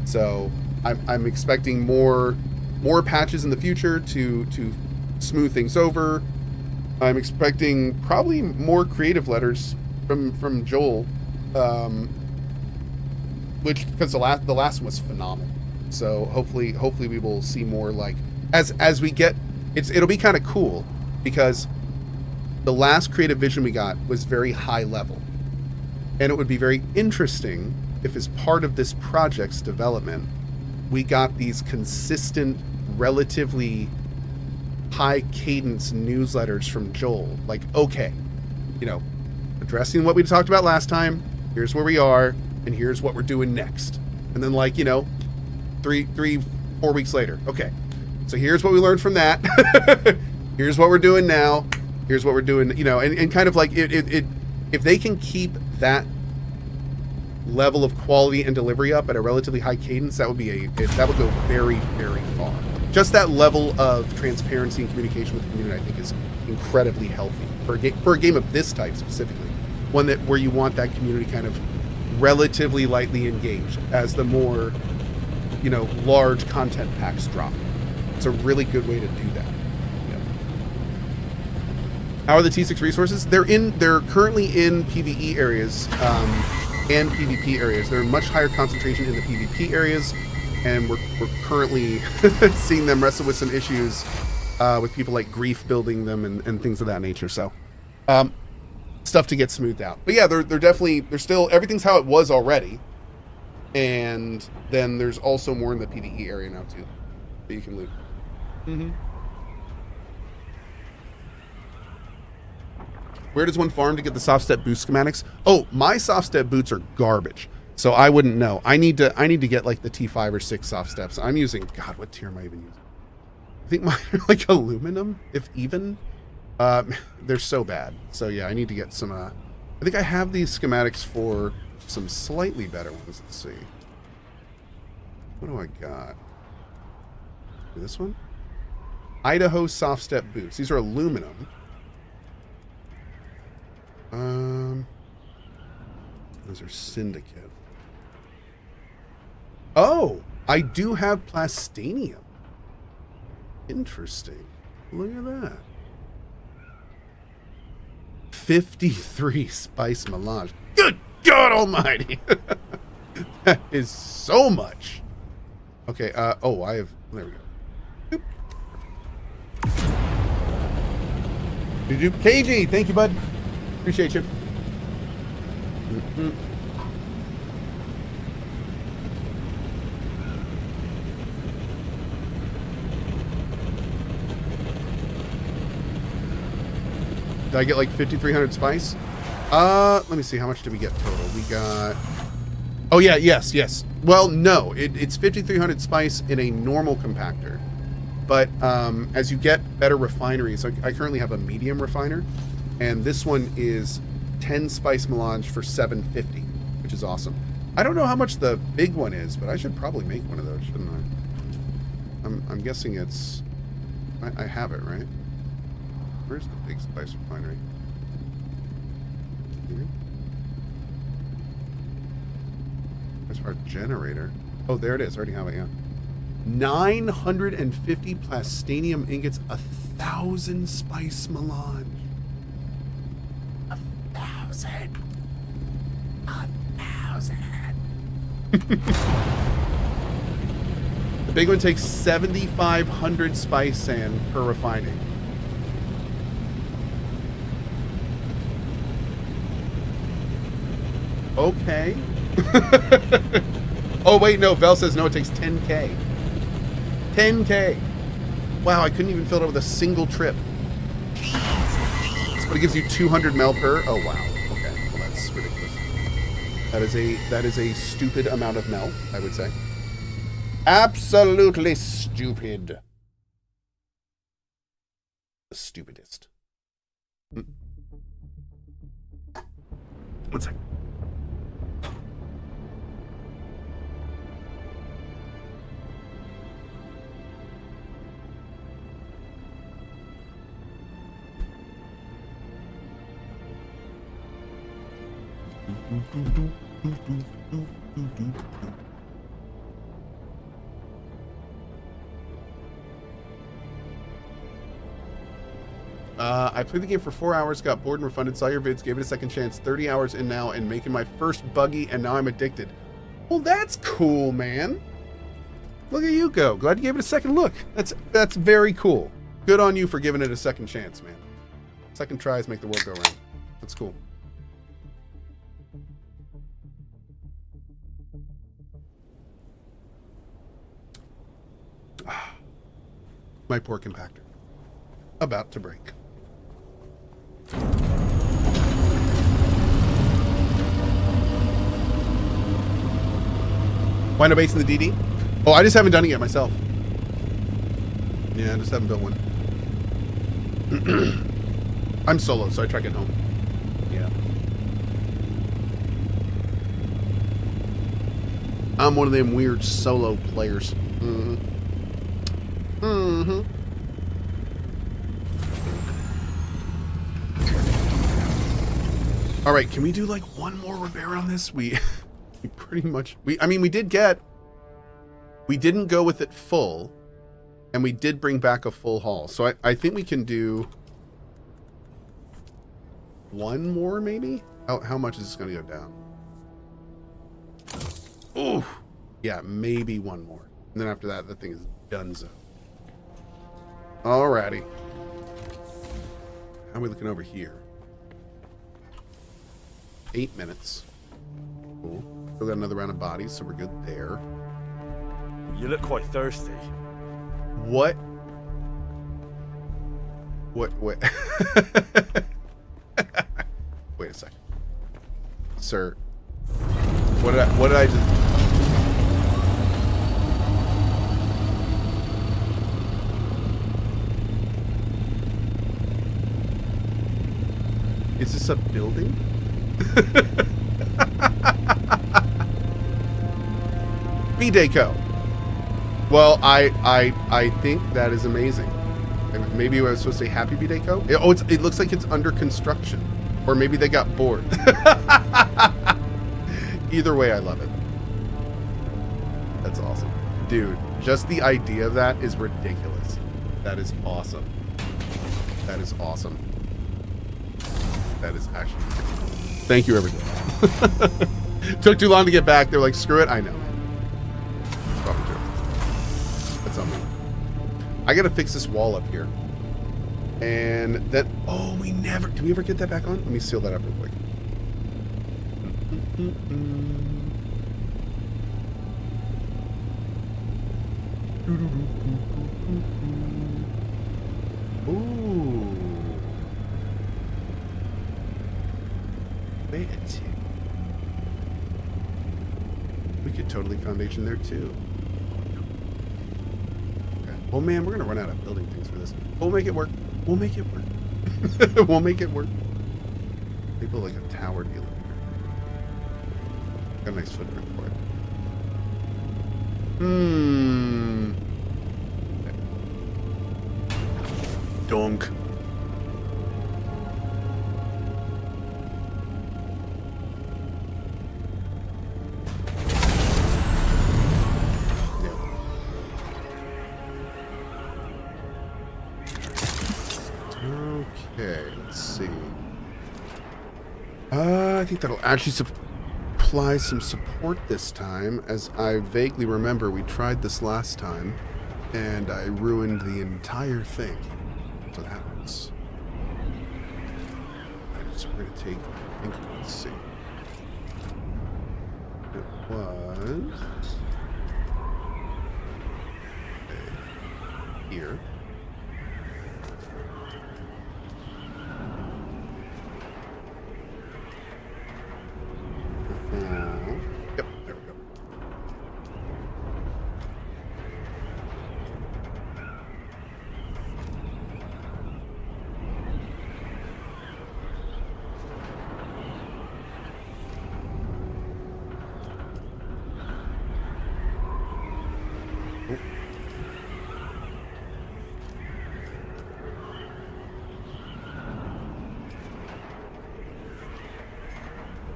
So I'm expecting more patches in the future to smooth things over. I'm expecting probably more creative letters from Joel, because the last one was phenomenal. So hopefully we will see more, like as we get. It'll be kind of cool because the last creative vision we got was very high level, and it would be very interesting if as part of this project's development, we got these consistent, relatively high cadence newsletters from Joel. Like, okay, you know, addressing what we talked about last time, here's where we are, and here's what we're doing next. And then, like, you know, 4 weeks later, okay, so here's what we learned from that. Here's what we're doing now. Here's what we're doing, you know, and kind of like if they can keep that level of quality and delivery up at a relatively high cadence, that would go very, very far. Just that level of transparency and communication with the community, I think, is incredibly healthy for a game of this type specifically, one where you want that community kind of relatively lightly engaged as the more, you know, large content packs drop. It's a really good way to do that. Yeah. How are the T6 resources? They're currently in PvE areas and PvP areas. They're much higher concentration in the PvP areas, and we're currently seeing them wrestle with some issues with people like Grief building them and things of that nature. So stuff to get smoothed out. But yeah, they're still, everything's how it was already. And then there's also more in the PvE area now too that you can loot. Mm-hmm. Where does one farm to get the soft step boost schematics? Oh, my soft step boots are garbage, so I wouldn't know. I need to get like the T5 or 6 soft steps. I'm using, God, what tier am I even using? I think mine are like aluminum, if even. They're so bad. So yeah, I need to get some. I think I have these schematics for some slightly better ones. Let's see. What do I got? This one? Idaho soft step boots. These are aluminum. Those are Syndicate. Oh, I do have Plastinium. Interesting. Look at that. 53 Spice Melange. Good God Almighty. That is so much. Okay, oh, I have, there we go. KG, thank you, bud. Appreciate you. Mm-hmm. Did I get like 5,300 spice? Let me see. How much did we get total? We got... Oh, yeah, yes. Well, no. It's 5,300 spice in a normal compactor. But as you get better refineries, I currently have a medium refiner, and this one is 10 spice melange for 750, which is awesome. I don't know how much the big one is, but I should probably make one of those, shouldn't I? I'm guessing it's... I have it, right? Where's the big spice refinery? Here? There's our generator. Oh, there it is. I already have it, yeah. 950 plastinium ingots, 1,000 spice melange. 1,000. 1,000. The big one takes 7,500 spice sand per refining. Okay. Oh, wait, no. Vel says no, it takes 10K. 10K. Wow, I couldn't even fill it up with a single trip. But it gives you 200 mel per. Oh, wow. Okay. Well, that's ridiculous. That is a stupid amount of mel, I would say. Absolutely stupid. The stupidest. One second. I played the game for 4 hours, got bored and refunded, saw your vids, gave it a second chance, 30 hours in now, and making my first buggy, and now I'm addicted. Well, that's cool, man. Look at you go. Glad you gave it a second look. That's very cool. Good on you for giving it a second chance, man. Second tries make the world go round. That's cool. My poor compactor. About to break. Why no base in the DD? Oh, I just haven't done it yet myself. Yeah, I just haven't built one. I'm solo, so I try to get home. Yeah. I'm one of them weird solo players. Mm-hmm. Mm-hmm. All right, can we do like one more repair on this? We pretty much, I mean, we didn't go with it full, and we did bring back a full haul. So I think we can do one more, maybe? How much is this going to go down? Ooh, yeah, maybe one more. And then after that, the thing is donezo. Alrighty. How are we looking over here? 8 minutes. Cool. Still got another round of bodies, so we're good there. You look quite thirsty. What? What? Wait a second. Sir. What did I just... Is this a building? B-Deco. Well, I think that is amazing. Maybe I was supposed to say happy B-Deco? It looks like it's under construction. Or maybe they got bored. Either way, I love it. That's awesome. Dude, just the idea of that is ridiculous. That is awesome. That is awesome. That is actually ridiculous. Thank you, everybody. Took too long to get back. They're like, screw it. I know. It's probably true. That's on me. I gotta fix this wall up here. And then, oh, did we ever get that back on? Let me seal that up real quick. Ooh. Wait a tick. We could totally foundation there too. Okay. Oh man, we're gonna run out of building things for this. We'll make it work. We'll make it work. We'll make it work. Maybe like a tower deal here. Got a nice footprint for it. Okay. Donk. Okay, let's see. I think that'll actually supply some support this time, as I vaguely remember we tried this last time, and I ruined the entire thing. That's what happens. So we're going to take, I think, let's see. It was... Okay. Here. Yep, there we go.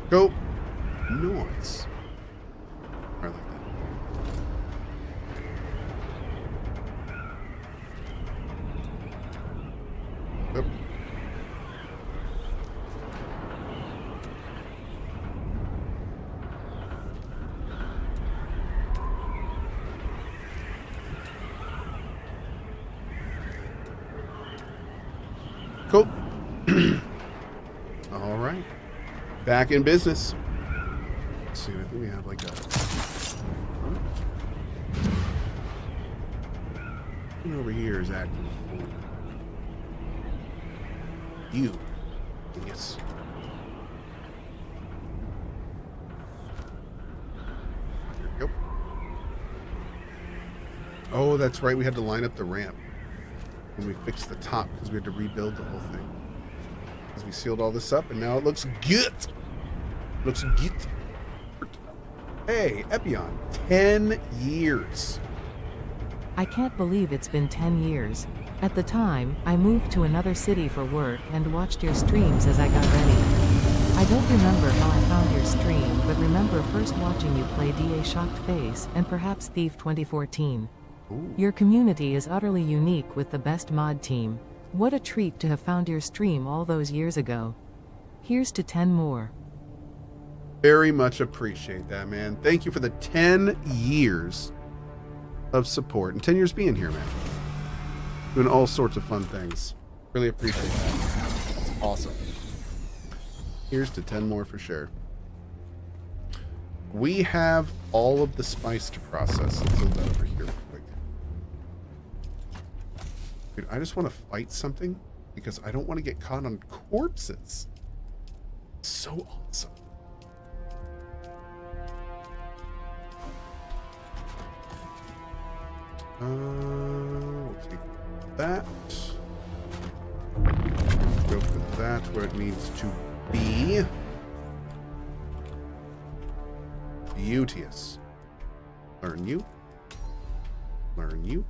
Go. Nice. I like that. Yep. Cool. All right. Back in business. Let's see, I think we have like a... over here is acting full. You. Yes. There we go. Oh, that's right. We had to line up the ramp when we fixed the top because we had to rebuild the whole thing. Because we sealed all this up and now it looks good. Looks good. Hey, Epion. 10 years. I can't believe it's been 10 years. At the time, I moved to another city for work and watched your streams as I got ready. I don't remember how I found your stream, but remember first watching you play DA Shocked Face and perhaps Thief 2014. Ooh. Your community is utterly unique with the best mod team. What a treat to have found your stream all those years ago. Here's to 10 more. Very much appreciate that, man. Thank you for the 10 years of support and 10 years being here, man. Doing all sorts of fun things. Really appreciate that. That's awesome. Here's to 10 more for sure. We have all of the spice to process. Let's build that over here real quick. Dude, I just want to fight something because I don't want to get caught on corpses. So awesome. We'll take that. Go for that where it needs to be. Beauteous. Learn you. Learn you.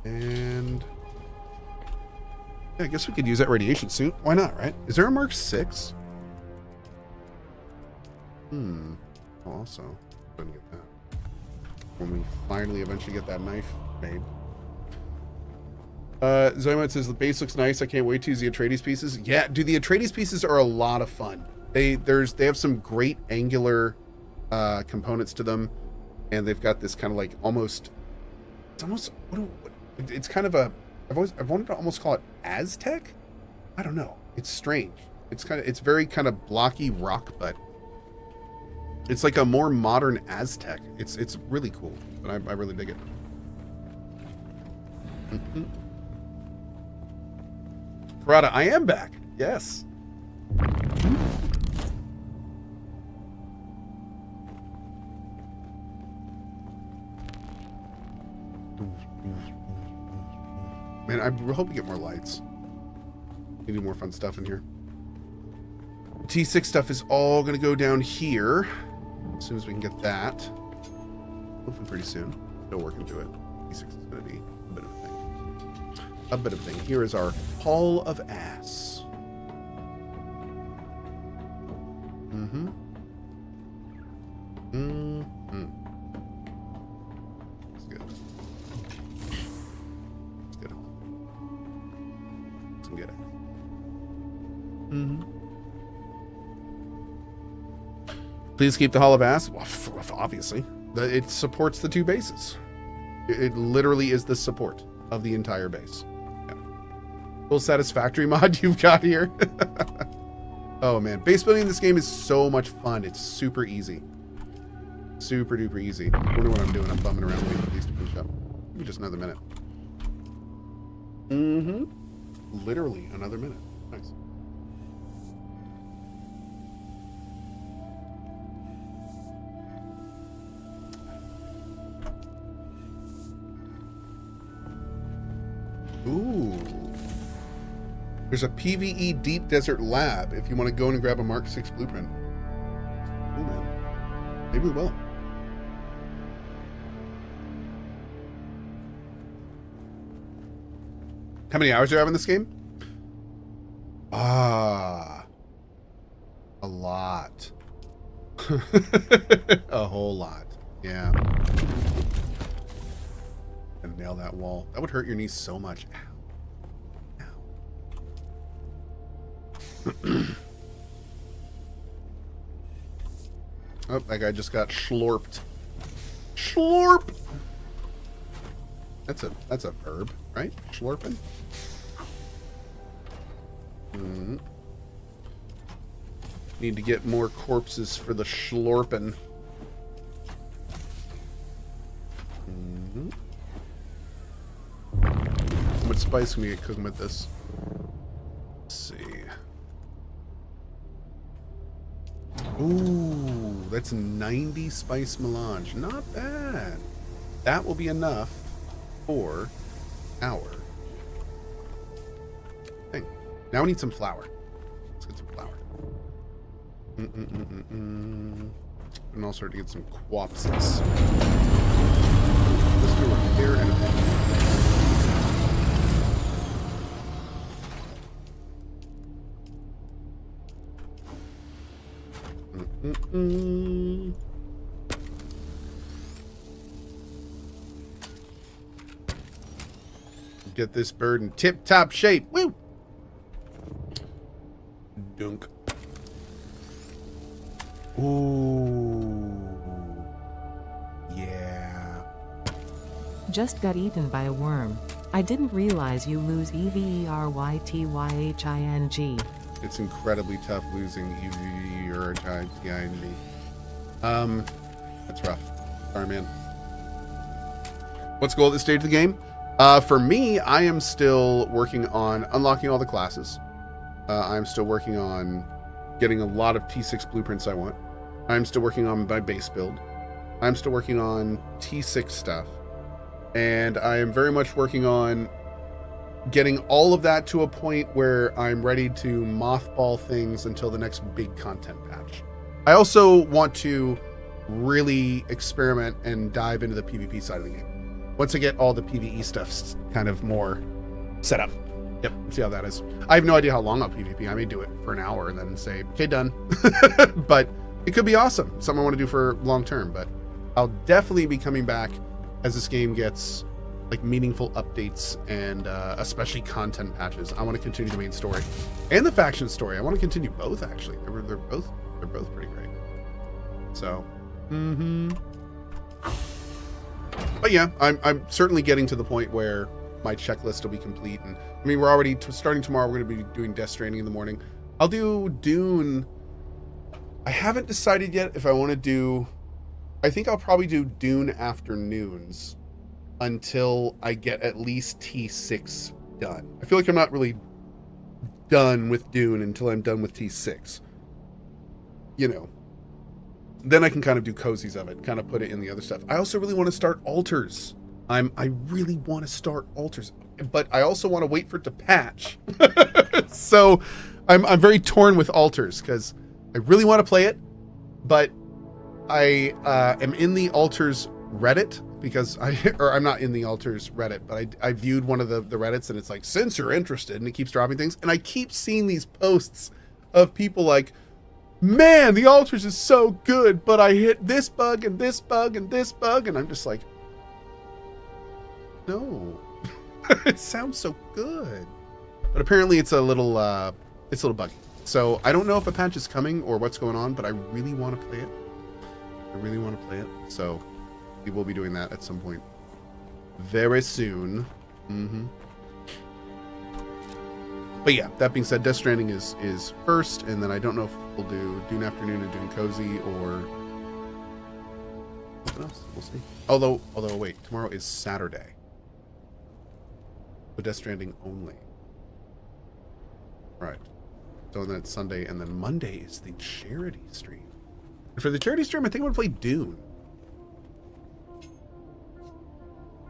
And yeah, I guess we could use that radiation suit. Why not, right? Is there a Mark 6? Also, gonna get that when we finally eventually get that knife made. Zoimod says the base looks nice. I can't wait to use the Atreides pieces. Yeah, dude, the Atreides pieces are a lot of fun. They have some great angular components to them, and they've got this kind of like it's kind of a I've wanted to almost call it Aztec. I don't know. It's strange. It's very kind of blocky rock, but it's like a more modern Aztec. It's really cool, and I really dig it. Karada, I am back. Yes. Man, I hope we get more lights. We need more fun stuff in here. T6 stuff is all going to go down here as soon as we can get that. Hopefully pretty soon. Still working to it. T6 is going to be a bit of a thing. A bit of a thing. Here is our Hall of Ass. It's good. It's good. Some good ass. Please keep the Hall of Ass. Well, obviously. It supports the two bases. It literally is the support of the entire base. Yeah. Full satisfactory mod you've got here. Oh man, base building in this game is so much fun. It's super easy. Super duper easy. I wonder what I'm doing. I'm bumming around waiting for these to finish up. Maybe just another minute. Literally another minute. Nice. Ooh. There's a PvE Deep Desert Lab if you want to go in and grab a Mark 6 blueprint. Ooh, man. Maybe we will. How many hours do you have in this game? A lot. A whole lot. Yeah. And nail that wall. That would hurt your knees so much. Ow. Ow. Oh, that guy just got schlorped. Schlorp! That's a verb, right? Schlorping? Need to get more corpses for the schlorping. much spice can we get cooking with this? Let's see. Ooh, that's 90 spice melange. Not bad. That will be enough for our thing. Now we need some flour. Let's get some flour. And also to get some quapses. Let's do a repair and a thing. Get this bird in tip-top shape. Woo! Dunk. Ooh. Yeah. Just got eaten by a worm. I didn't realize you lose EVERYTYHING. It's incredibly tough losing EVERYTYHING. That's rough. Sorry, man. What's the goal at this stage of the game? For me, I am still working on unlocking all the classes. I'm still working on getting a lot of T6 blueprints I want. I'm still working on my base build. I'm still working on T6 stuff. And I am very much working on getting all of that to a point where I'm ready to mothball things until the next big content patch. I also want to really experiment and dive into the PvP side of the game. Once I get all the PvE stuff kind of more set up. Yep, see how that is. I have no idea how long I'll PvP. I may do it for an hour and then say, okay, done. But it could be awesome. Something I want to do for long term, but I'll definitely be coming back as this game gets like meaningful updates and especially content patches. I want to continue the main story and the faction story. I want to continue both actually. They're both pretty great. So, but yeah, I'm certainly getting to the point where my checklist will be complete. And I mean, we're already starting tomorrow. We're going to be doing Death Stranding in the morning. I'll do Dune. I haven't decided yet if I want to do. I think I'll probably do Dune afternoons until I get at least T6 done. I feel like I'm not really done with Dune until I'm done with T6. You know. Then I can kind of do cozies of it, kind of put it in the other stuff. I also really want to start altars. I really want to start altars, but I also want to wait for it to patch. So I'm very torn with altars because I really want to play it, but I am in the altars Reddit because I'm not in the altars Reddit, but I viewed one of the Reddits and it's like, since you're interested, and it keeps dropping things. And I keep seeing these posts of people like, man, the altars is so good, but I hit this bug and this bug and this bug. And I'm just like, no, it sounds so good, but apparently it's a little buggy. So I don't know if a patch is coming or what's going on, but I really want to play it. So we will be doing that at some point very soon. But yeah, that being said, Death Stranding is first, and then I don't know if we'll do Dune Afternoon and Dune Cozy or something else. We'll see. Although wait, tomorrow is Saturday. So Death Stranding only. Right. So then it's Sunday, and then Monday is the charity stream. And for the charity stream, I think I'm gonna play Dune.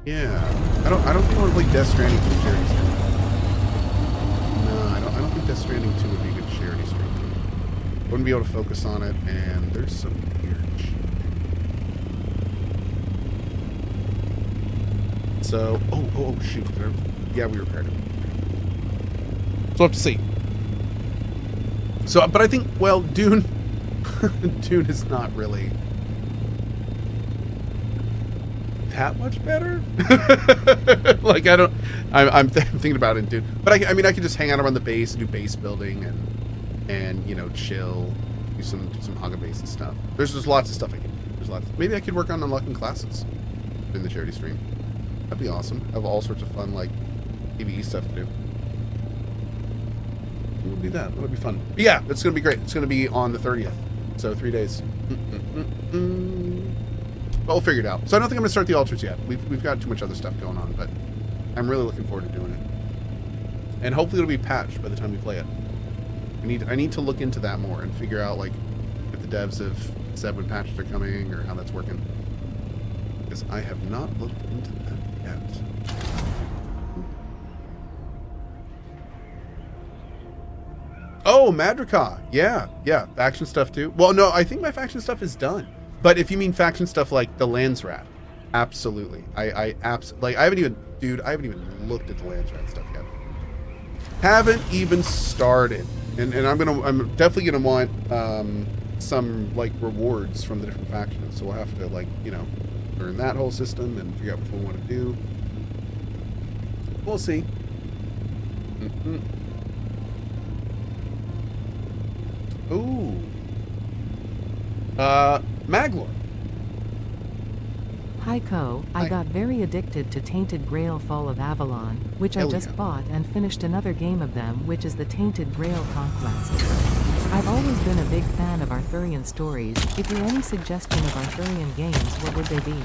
Yeah, I don't think I want to play Death Stranding for the charity stream. No, I don't think Death Stranding 2 would be a good charity stream. Wouldn't be able to focus on it, and there's some weird shit. So, oh shoot. Yeah, we repaired it. So we'll have to see. So, but I think, well, Dune is not really that much better. Like, I'm thinking about it in Dune. But I mean, I could just hang out around the base and do base building and you know, chill, do some Haga base and stuff. There's just lots of stuff I can do. There's lots. Maybe I could work on unlocking classes in the charity stream. That'd be awesome. Have all sorts of fun, like, PvE stuff to do. We'll do that. That'll be fun. But yeah, it's going to be great. It's going to be on the 30th. So 3 days. But we'll figure it out. So I don't think I'm going to start the altars yet. We've got too much other stuff going on, but I'm really looking forward to doing it. and hopefully it'll be patched by the time we play it. I need to look into that more and figure out like if the devs have said when patches are coming or how that's working, because I have not looked into that yet. Oh, Madrika. Yeah, faction stuff too. Well, no, I think my faction stuff is done. But if you mean faction stuff like the Landsrat, absolutely. I haven't even looked at the Landsrat stuff yet. Haven't even started. And I'm definitely gonna want some like rewards from the different factions. So we'll have to like, you know, learn that whole system and figure out what we want to do. We'll see. Ooh. Maglor. Hi Cohh, I got very addicted to Tainted Grail Fall of Avalon, which I just bought and finished another game of them, which is the Tainted Grail Conquest. I've always been a big fan of Arthurian stories. If you're any suggestion of Arthurian games, what would they be?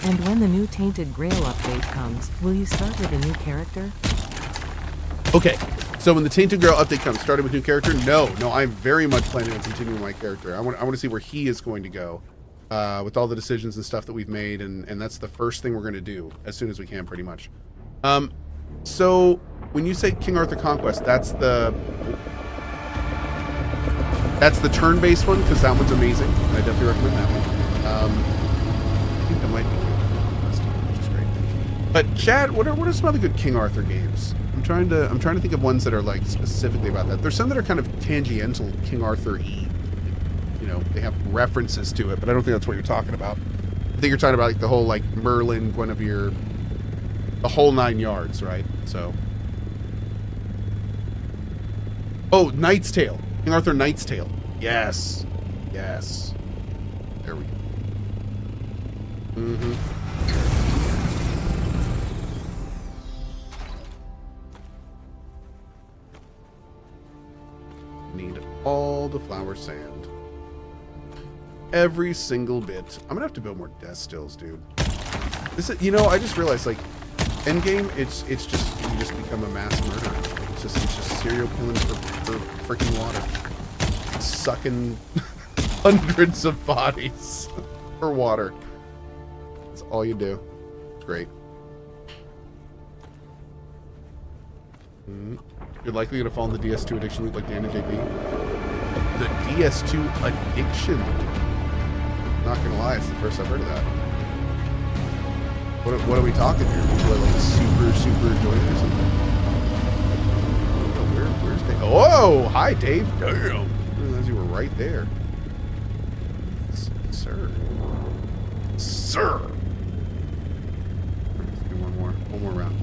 And when the new Tainted Grail update comes, will you start with a new character? Okay, so when the Tainted Grail update comes, started with new character? No, I'm very much planning on continuing my character. I want to see where he is going to go. With all the decisions and stuff that we've made, and that's the first thing we're going to do as soon as we can, pretty much. So when you say King Arthur Conquest, that's the turn-based one, because that one's amazing. I definitely recommend that one. I think that might be which is great. But Chad, what are some other good King Arthur games? I'm trying to think of ones that are like specifically about that. There's some that are kind of tangential King Arthur-y. You know, they have references to it, but I don't think that's what you're talking about. I think you're talking about like the whole like Merlin, Guinevere, the whole 9 yards, right? So, oh, Knight's Tale, King Arthur Knight's Tale. Yes. There we go. Need all the flower sand. Every single bit. I'm gonna have to build more death stills, dude. This is, you know, I just realized like endgame, it's just you just become a mass murderer. It's just serial killing for freaking water, sucking hundreds of bodies for water. That's all you do. It's great. You're likely gonna fall in the DS2 addiction loop like Dan and JP. The DS2 addiction. Not gonna lie, it's the first I've heard of that. What are we talking here? People are like super enjoying it or something. Where's Dave? Oh, hi Dave. Damn. I didn't realize you were right there. Sir. Let's do one more round.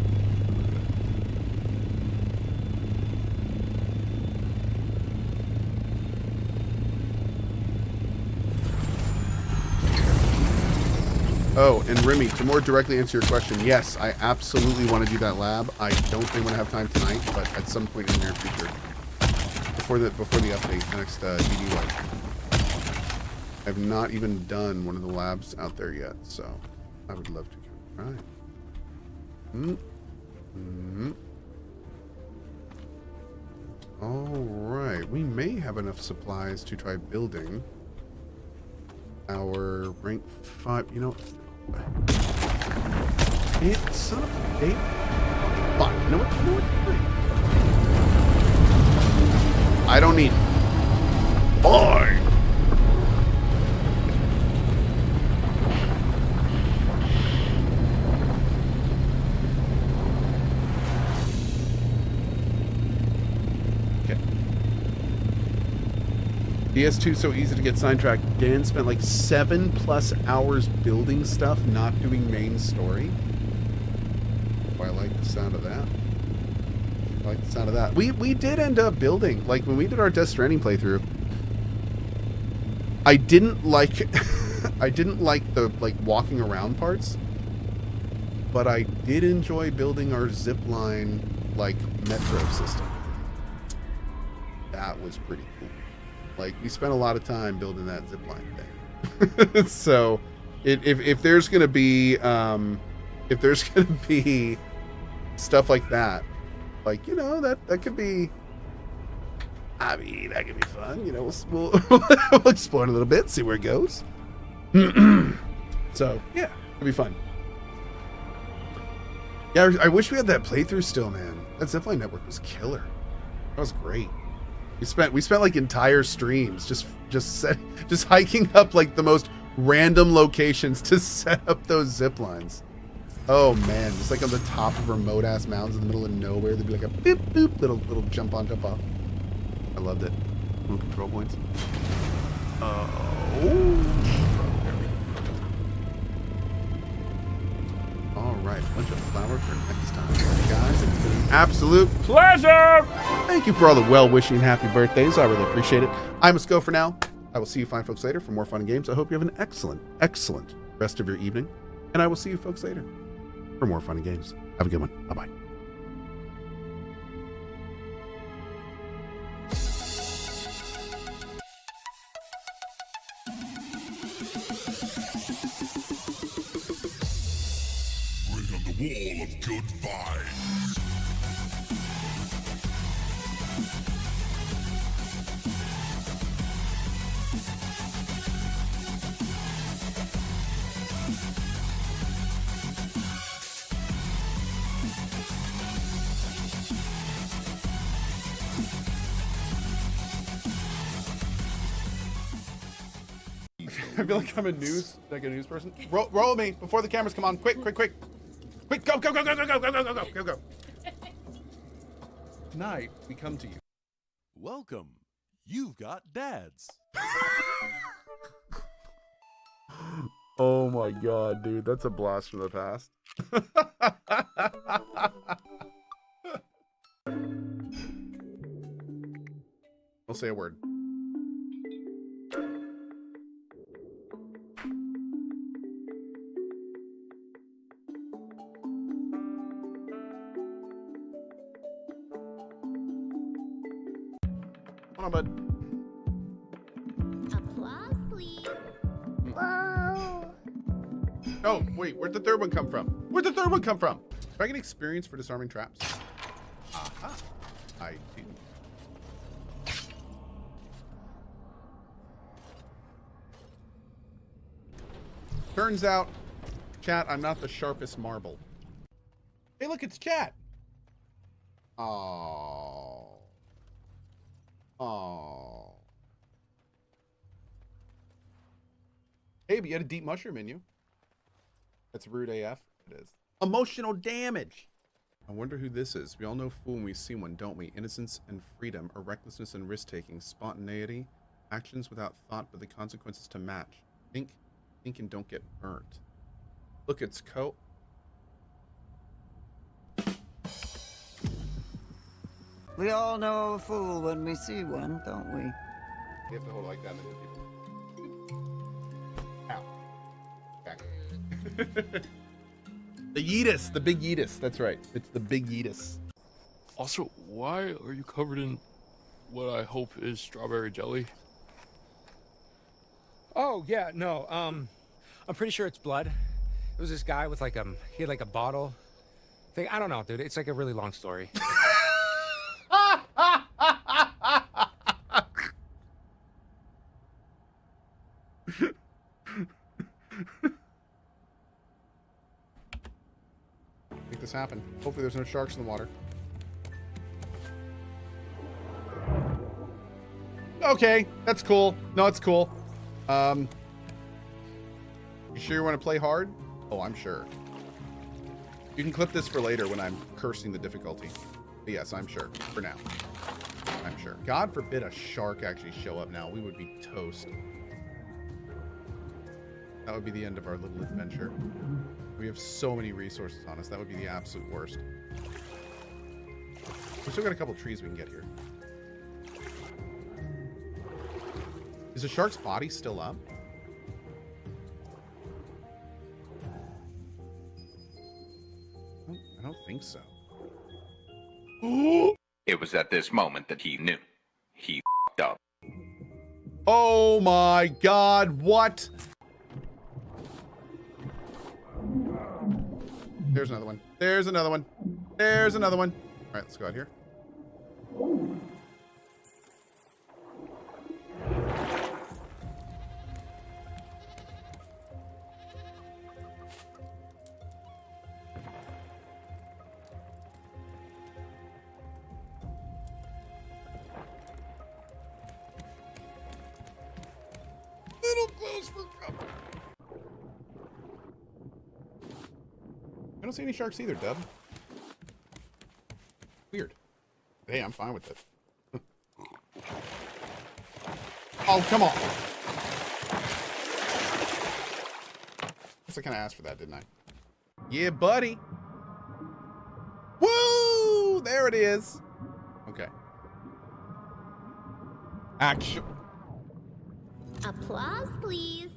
Oh, and Remy, to more directly answer your question, yes, I absolutely want to do that lab. I don't think I'm going to have time tonight, but at some point in the near future. Before the update, the next DD light. I've not even done one of the labs out there yet, so I would love to try. Alright, we may have enough supplies to try building our rank 5, you know. It's son of a date. Fine. You know what? I don't need it. Fine. Okay. DS2 so easy to get sidetracked. Dan spent like 7+ hours building stuff, not doing main story. Oh, I like the sound of that. We did end up building, like when we did our Death Stranding playthrough. I didn't like the like walking around parts, but I did enjoy building our zipline like metro system. That was pretty cool. Like, we spent a lot of time building that zipline thing. So, if there's gonna be stuff like that, Like, you know, that could be, I mean, that could be fun. You know, we'll we'll explore it a little bit, see where it goes. So, yeah, it'll be fun. Yeah, I wish we had that playthrough still, man. That Zipline network was killer. That was great. We spent like entire streams just hiking up like the most random locations to set up those zip lines. Oh man, just like on the top of remote ass mountains in the middle of nowhere, there'd be like a boop boop little jump on, jump off. I loved it. Ooh, control points. All right, a bunch of flour for next time, guys. It's been an absolute Pleasure! thank you for all the well-wishing and happy birthdays. I really appreciate it. I must go for now. I will see you fine folks later for more fun and games. I hope you have an excellent rest of your evening. And I will see you folks later for more fun and games. Have a good one. Bye-bye. Bring on the wall of good vibes. I feel like I'm a news person. Roll me before the cameras come on. Quick. Go. Tonight, we come to you. Welcome. You've got dads. Oh my god, dude. That's a blast from the past. I'll say a word. Come on, bud. Applause, please. Whoa. Oh, wait. Where'd the third one come from? Do I get experience for disarming traps? Aha. I didn't. Turns out, chat, I'm not the sharpest marble. Hey, look, it's chat. Oh. Hey, but you had a deep mushroom in you. That's rude AF. It is. Emotional damage. I wonder who this is. We all know fool when we see one, don't we? Innocence and freedom, or recklessness and risk-taking, spontaneity, actions without thought, but the consequences to match. Think and don't get burnt. Look, it's Cohh. We all know a fool when we see one, don't we? You have to hold it like that. Ow. Back. The Yeetus, the big Yeetus. That's right. It's the big Yeetus. Also, why are you covered in what I hope is strawberry jelly? Oh, yeah, no, I'm pretty sure it's blood. It was this guy with like, he had like a bottle thing. I don't know, dude. It's like a really long story. Make this happen. Hopefully there's no sharks in the water. Okay, that's cool. No, it's cool. You sure you want to play hard? Oh, I'm sure. You can clip this for later when I'm cursing the difficulty. But yes, I'm sure. For now. I'm sure. God forbid a shark actually show up now. We would be toast. That would be the end of our little adventure. We have so many resources on us. That would be the absolute worst. We've still got a couple trees we can get here. Is the shark's body still up? I don't think so. It was at this moment that he knew. He f***ed up. Oh my god, what? There's another one. There's another one. There's another one. right, let's go out here. Little close for cover. I don't see any sharks either, Dub. Weird. Hey, I'm fine with it. Oh, come on. Guess I kind of asked for that, didn't I? Yeah, buddy. Woo! There it is. Okay. Action. Applause, please.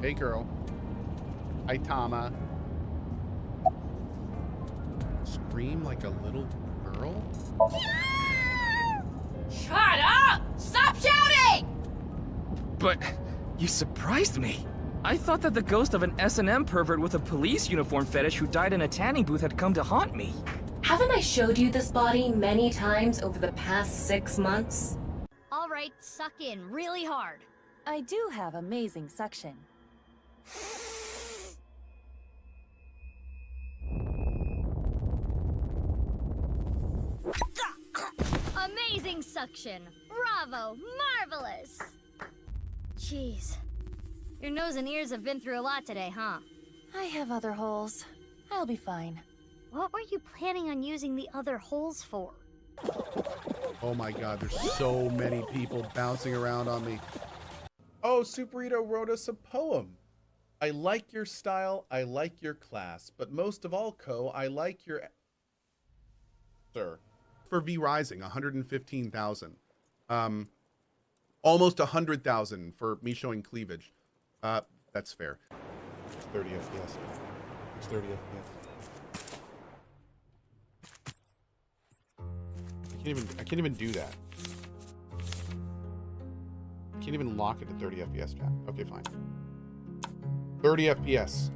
Hey, girl. Hi, Tama. Scream like a little girl? Shut up! Stop shouting! But you surprised me. I thought that the ghost of an S&M pervert with a police uniform fetish who died in a tanning booth had come to haunt me. Haven't I showed you this body many times over the past 6 months? All right, suck in really hard. I do have amazing suction. Amazing suction. Bravo. Marvelous. Jeez. Your nose and ears have been through a lot today, huh? I have other holes. I'll be fine. What were you planning on using the other holes for? Oh my god, there's so many people bouncing around on me. Oh, Superito wrote us a poem. I like your style, I like your class, but most of all, Cohh, I like your... Sir. For V Rising, 115,000. Almost 100,000 for me showing cleavage. That's fair. It's 30 FPS. It's 30 FPS. I can't even do that. I can't even lock it at 30 FPS, chat. Okay, fine. 30 FPS.